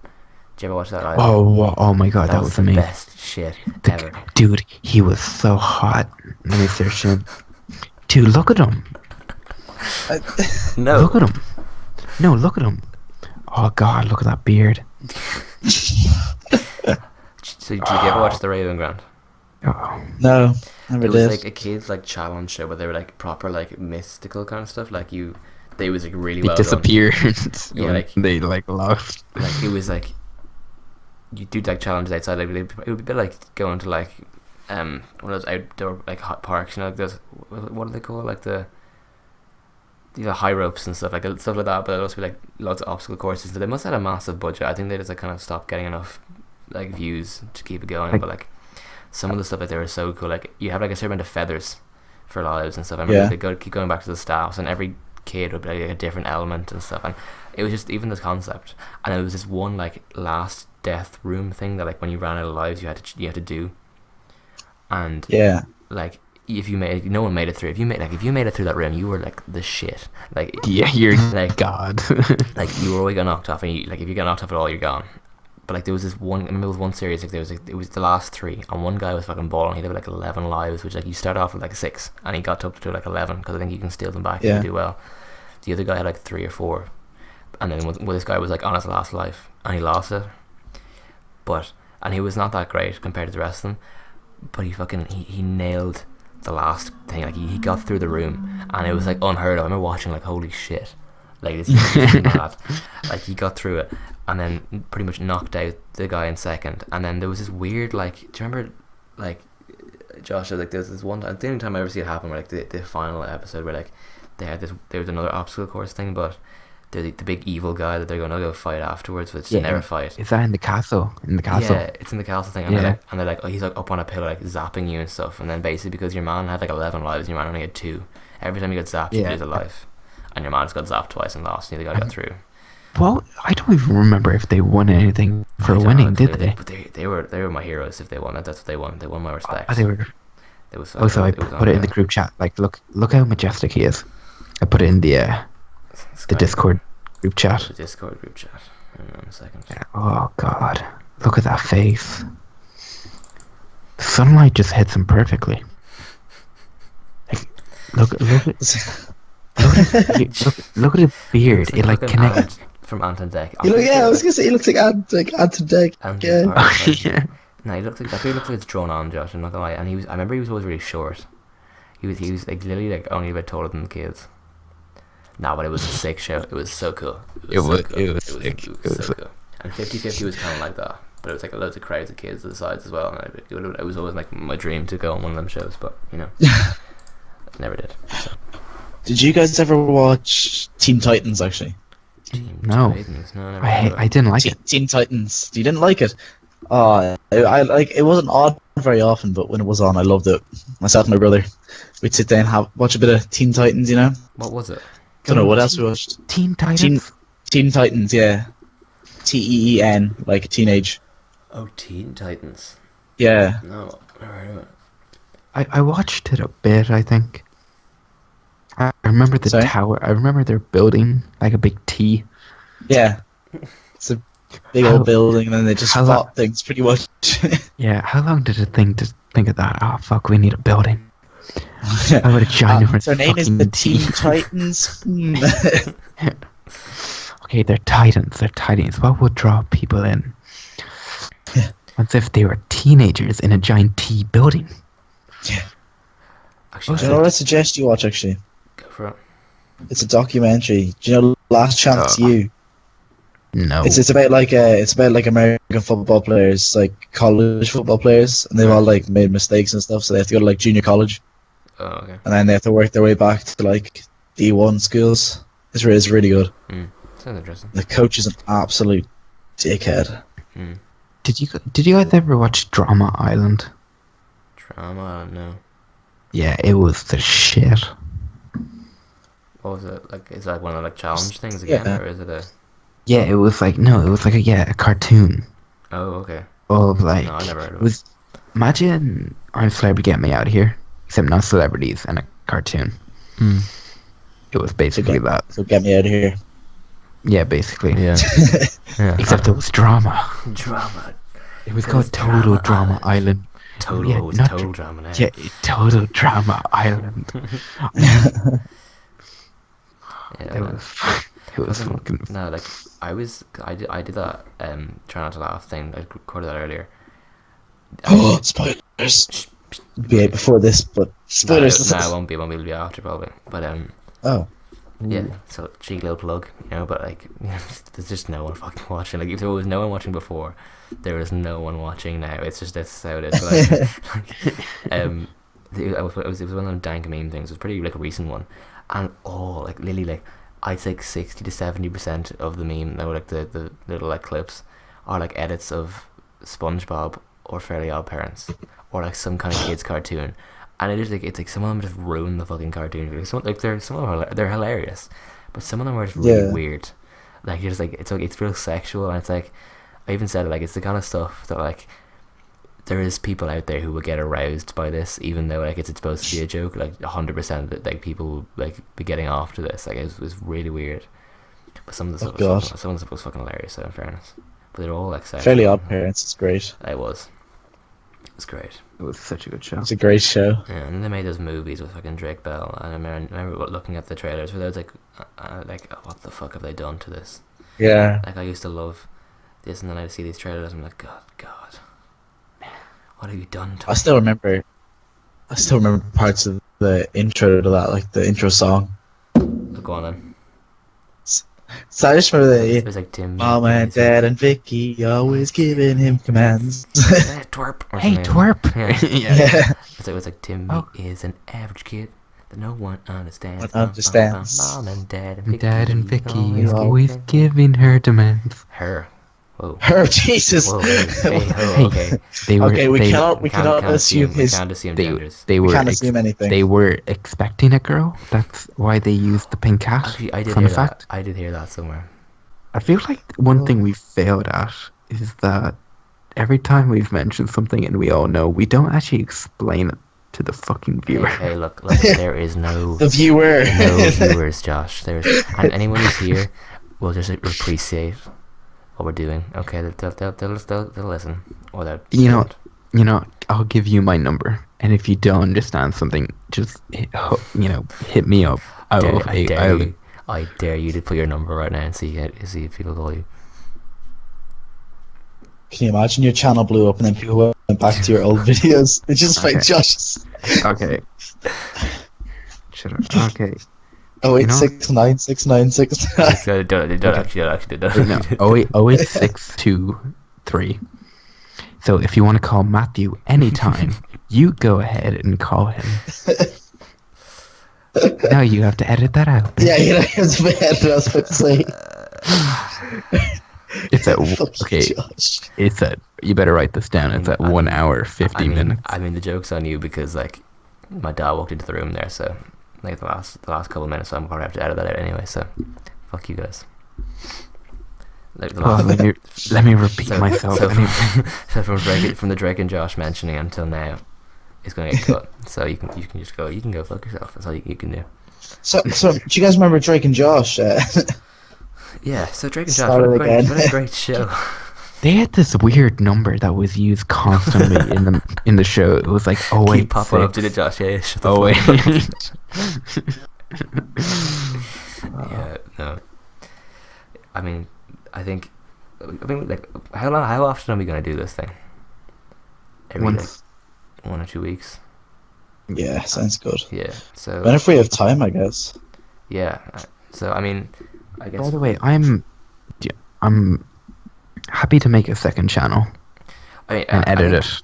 Did you ever watch that? Either? Oh my god, that was the amazing. best shit The- ever. Dude, he was so hot. Let me search him. Dude, look at him. No, Look at him. No, look at him. Oh god, look at that beard. So did you ever watch the Raven Grant? Oh, No, never It was did. like a kids like challenge show where they were like proper like mystical kind of stuff. Like they was like really they well done. disappeared Yeah, when like- they like lost. Like it was like you do like challenges outside. Like it would be a bit like going to like one of those outdoor like hot parks. You know, like those what do they call like these are high ropes and stuff like that, stuff like that. But it'd also be like lots of obstacle courses. So they must have had a massive budget. I think they just like kind of stopped getting enough like views to keep it going. Like- But like some of the stuff like there was so cool. Like you have like a certain amount of feathers for lives and stuff. I remember Yeah. they keep going back to the staffs, and every kid would be like a different element and stuff. And it was just even this concept. And it was this one like last death room thing that like when you ran out of lives you had to do. And Yeah. like if no one made it through. If you made it through that room, you were like the shit. Like Yeah, you're like God. like you were always got knocked off, and if you get knocked off at all, you're gone. But like there was this one, I remember there was one series like it was the last three, and one guy was fucking balling. He had like 11 lives, which like you start off with like 6, and he got up to like 11 because I think you can steal them back if Yeah. you do well. The other guy had like 3 or 4, and then this guy was like on his last life, and he lost it. And he was not that great compared to the rest of them, but he nailed the last thing. Like he got through the room, and it was like unheard of. I remember watching like holy shit, like this is mad. Like he got through it, and then pretty much knocked out the guy in second. And then there was this weird like, do you remember like Josh? Like there's this one time, the only time I ever see it happen, where like the final episode where like there was another obstacle course thing, but they're the big evil guy that they're gonna go fight afterwards, but they never fight. Is that in the castle? In the castle? Yeah, it's in the castle thing, and they're like, oh, he's like up on a pillar, like zapping you and stuff. And then basically because your man had like 11 lives, and your man only had 2. Every time you got zapped, you lose a life, and your man just got zapped twice and lost. And the guy got through. Well, I don't even remember if they won anything for I don't winning, know, did they? But they were my heroes if they won. That's what they won. They won my respect. Oh, they were. It was. Also, I put it in the group chat. Like, look how majestic he is. I put it in the Discord group chat. The Discord group chat. Hang on a second. Yeah. Oh God, look at that face. The sunlight just hits him perfectly. Like, look at look at his beard. It like connects. From Anton Deck. I was gonna say he looks like Anton Deck. Yeah. Yeah. No, he looks like that. Beard looks like it's drawn on, Josh. I'm not gonna lie. And I remember he was always really short. He was like literally like only a bit taller than the kids. No, but it was a sick show. It was so cool. It was so sick. so cool. And 50-50 was kind of like that, but it was like loads of crowds of kids to the sides as well. And it was always like my dream to go on one of them shows, but you know, never did. So. Did you guys ever watch Teen Titans? Actually, No. Titans. No, never heard of I it. didn't like it. Teen Titans. You didn't like it? I like it. Wasn't on very often, but when it was on, I loved it. Myself and my brother, we'd sit down and watch a bit of Teen Titans. You know. What was it? Don't know what else we watched. Teen Titans. Teen Titans, yeah. TEEN, like teenage. Oh, Teen Titans. Yeah. No, never heard of it. I watched it a bit. I think. I remember the Sorry? tower. I remember their building like a big T. Yeah. It's a big How- old building, and then they just how fought lo- things pretty much. Yeah. How long did it think to think of that? Oh fuck, we need a building. I would have ginormous Their name is the fucking Teen T. Titans. Okay, they're Titans. They're Titans. What would draw people in? As if they were teenagers in a giant T building. Actually, Do you know what I suggest you watch, actually? go for it. It's a documentary. Do you know Last Chance You? No. It's about like American football players, like college football players, and they've all like made mistakes and stuff, so they have to go to like junior college, Oh, okay. and then they have to work their way back to like D1 schools. It's really good. Sounds interesting. The coach is an absolute dickhead. Did you guys ever watch Drama Island? Drama, I don't know. Yeah, it was the shit. What was it? Like, is that one of the like challenge things again, Yeah. or is it a? Yeah, it was like a cartoon Oh, okay. of like No, I never heard of it was. Imagine I'm Celebrity Get Me Out Here, except not celebrities and a cartoon. It was basically that. So get me out of here. Yeah, basically. Yeah. Yeah. Except it was drama. Drama. It was It called was Total Drama Drama Island. Total. Yeah, Oh, it's not total dr- drama now. Yeah, Total Drama Island. Yeah, It was fucking. No, like I did that try not to laugh thing. I recorded that earlier, Oh, spoilers! Be before this, but spoilers. No, it won't be. It won't be after probably. But Oh, yeah. So cheeky little plug, But like, there's just no one fucking watching. Like, if there was no one watching before, there is no one watching now. It's just that's how it is. It was one of them dank meme things. It was pretty like a recent one, and like Lily, like I'd say 60 to 70% of the meme, like the little like clips, are like edits of SpongeBob or Fairly Odd Parents or like some kind of kids cartoon, and it is like it's like some of them just ruin the fucking cartoon. Like some of them they're hilarious, but some of them are just really weird. Like you're just like it's real sexual, and it's like I even said it, like it's the kind of stuff that like there is people out there who will get aroused by this, even though like it's supposed to be a joke. Like 100% like people will like be getting off to this. Like it was really weird. But some of the stuff was fucking hilarious. So in fairness, but they're all like sexual. Fairly Odd Parents is great. It was great. It was such a good show. It's a great show. Yeah, and then they made those movies with fucking Drake Bell. And I remember looking at the trailers where I was like, what the fuck have they done to this? Yeah. Like I used to love this, and then I see these trailers, and I'm like, God, what have you done to I still remember parts of the intro to that, like the intro song. Go on then. So I just remember It was like Tim. Mom and Dad and Vicky always giving him commands. Twerp. Hey, twerp. Yeah. It was like Tim is an average kid that no one understands. Mom and Dad and Vicky. Always giving her demands. Her. Whoa. Her, Jesus. Whoa, okay. We cannot assume his. We can't assume genders. We can't assume anything. They were expecting a girl. That's why they used the pink cat. Actually, I did Fun hear fact. that. I did hear that somewhere. I feel like one thing we failed at is that every time we've mentioned something and we all know, we don't actually explain it to the fucking viewer. Hey, look, there is no the viewer. No viewers, Josh. And anyone who's here will just appreciate what we're doing. Okay, they'll listen. Or they'll I'll give you my number, and if you don't understand something, just hit me up. I dare you to put your number right now and see if people call you. Can you imagine your channel blew up and then people went back to your old videos? It's just like Josh's. Okay. Shut up. Okay. Oh wait, 696969. Don't actually. No, 08623. So if you want to call Matthew anytime, you go ahead and call him. No, you have to edit that out. Yeah, you have to edit it. I was about to say. It's at It's at. You better write this down. It's at 1 hour 50 minutes. I mean, the joke's on you because like my dad walked into the room there, so like the last couple of minutes, so I'm probably have to edit that out anyway. So, fuck you guys. Like let me repeat myself. So from the Drake and Josh mentioning until now, it's gonna get cut. So you can just go. You can go fuck yourself. That's all you can do. So do you guys remember Drake and Josh? Yeah. So Drake and Josh, what a great show. They had this weird number that was used constantly in the show. It was like, oh wait, keep popping up to the Josh. Yeah, shut the fuck up. Yeah, no. I mean, like, how often are we gonna do this thing? Every like 1 or 2 weeks. Yeah, sounds good. Yeah. So. Whenever we have time, I guess. Yeah. So I mean, I guess. By the way, I'm happy to make a second channel and edit it.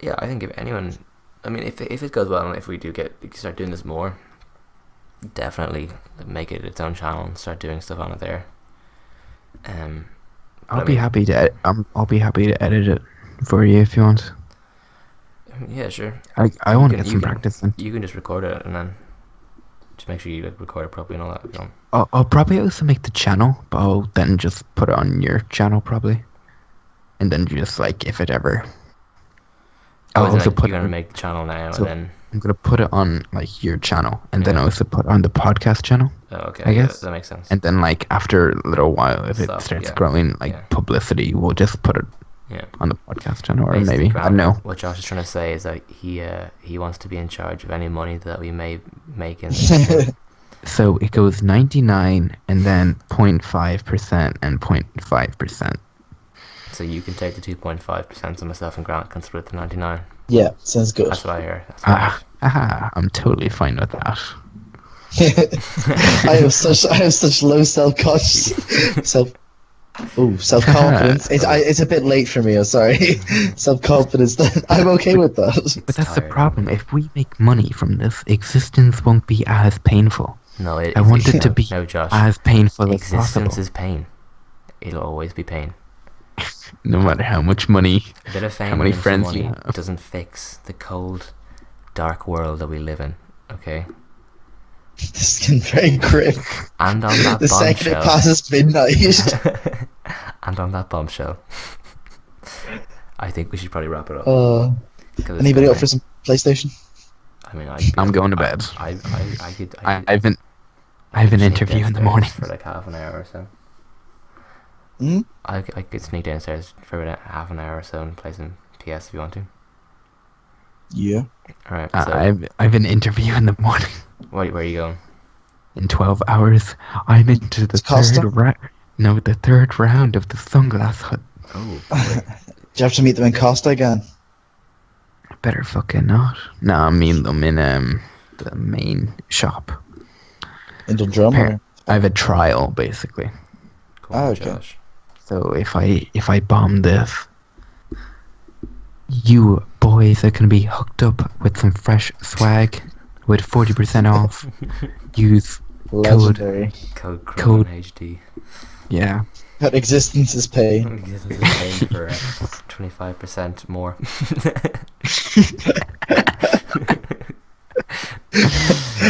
Yeah, I think if anyone, if it goes well and if we do start doing this more, definitely make it its own channel and start doing stuff on it there. I'll be happy to edit it for you if you want. Yeah, sure. I want to get some practice in. You can just record it and then just make sure you record it properly and all that. I'll probably also make the channel, but I'll then just put it on your channel probably, and then just like if it ever. I'll also put. You're gonna make the channel now, and then I'm gonna put it on like your channel, and then also put on the podcast channel. Oh, okay. I guess that makes sense. And then like after a little while, if it starts growing publicity, we'll just put it on the podcast channel, or basically, maybe I don't know. What Josh is trying to say is that he wants to be in charge of any money that we may make in. So it goes 99 and then 0.5% and 0.5%. So you can take the 2.5%, and myself and Grant can split the 99. Yeah, sounds good. That's what I hear. That's what I heard. I'm totally fine with that. I have such low self confidence. It's a bit late for me. I'm sorry. Self confidence. I'm okay with that. But that's the tired. problem. If we make money from this, existence won't be as painful. No, I want it to be no, Josh. as painful as Existence possible. is pain. It'll always be pain. No matter how much money. A bit of fame How many and some friends you money have. doesn't fix the cold, dark world that we live in. Okay. This is getting very grim. And on that The second it bombshell. passes midnight. And on that bombshell. I think we should probably wrap it up. 'Cause it's Anybody been up for some PlayStation? I mean, I'm going to bed. I could. I have an interview in the morning. for like half an hour or so. Hmm? I could sneak downstairs for about half an hour or so and play some PS if you want to. Yeah. All right. I So have an interview in the morning. where are you going? In 12 hours, I'm into the It's Costa? the third round of the Sunglass Hut. Oh, Do you have to meet them in Costa again? Better fucking not. No, I mean them in the main shop. In Dundrum? Or? I have a trial basically. come on, Oh, okay. Josh. So if I bomb this, you boys are gonna be hooked up with some fresh swag with 40% off. Use Legendary. Code Code- HD. yeah. That existence is pain. This is paying for 25% more.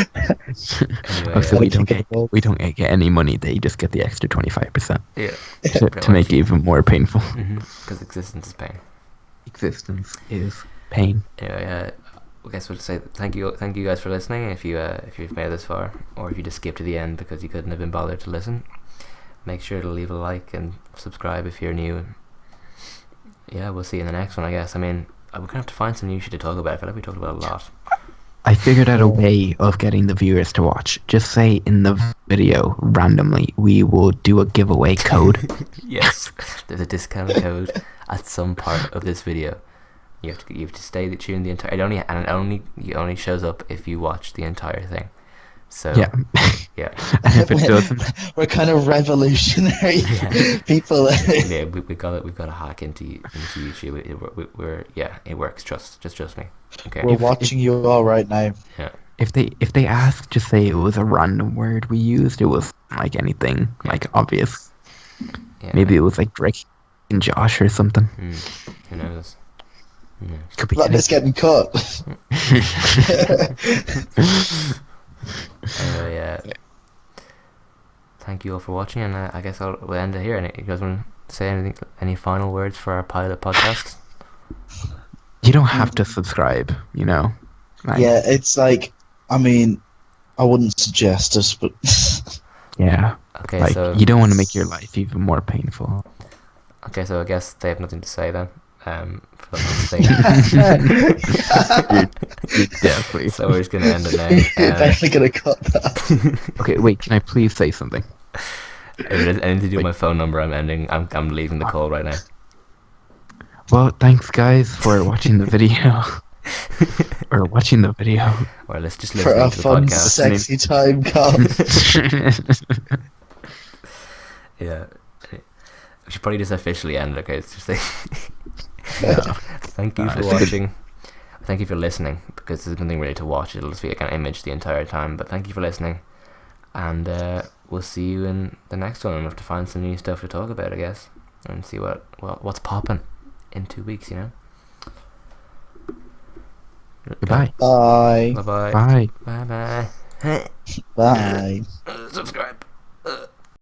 Anyway, Oh, so yeah. we don't get any money. They just get the extra 25% yeah. to make it even more painful. Because existence is pain. Existence is pain. Anyway, I guess we'll say thank you guys for listening. If you've made it this far, or if you just skipped to the end because you couldn't have been bothered to listen, make sure to leave a like and subscribe if you're new. Yeah, we'll see you in the next one, I guess. I mean, we're gonna have to find some new shit to talk about. I feel like we talked about a lot. I figured out a way of getting the viewers to watch. Just say in the video randomly, we will do a giveaway code. Yes, there's a discount code at some part of this video. You have to stay tuned the entire. It only shows up if you watch the entire thing. So Yeah. yeah. And if it doesn't, We're kind of revolutionary Yeah. people. Yeah, we've got to hack into YouTube. It works. Just trust me. Okay. We're watching you all right now. Yeah. if they ask, just say it was a random word we used. It was like anything, like obvious. Yeah. Maybe it was like Drake and Josh or something. Who knows? Who knows? Could be Let this getting cut. Anyway, thank you all for watching, and I guess we'll end it here. And you guys want to say any final words for our pilot podcast? You don't have to subscribe, you know. Like, Yeah, it's like, I mean, I wouldn't suggest us, but Yeah. Okay, Like so you don't want to make your life even more painful. I guess they have nothing to say then. For the Yeah, please. so we're just gonna end it you're now. definitely gonna cut that. Okay, wait. Can I please say something? If it has anything to do with my phone number, I'm leaving the call right now. Well, thanks guys for watching the video. Or watching the video. Or let's just For listen a to the fun, podcast. sexy time, Carl. Yeah. We should probably just officially end. Okay, it's just like thank you for it's a good- watching. Thank you for listening, because there's nothing really to watch. It'll just be like an image the entire time. But thank you for listening, and we'll see you in the next one. We'll have to find some new stuff to talk about, I guess, and see what's popping in 2 weeks. You know. Goodbye. Bye. Bye bye. Bye. Bye bye. Bye. Subscribe.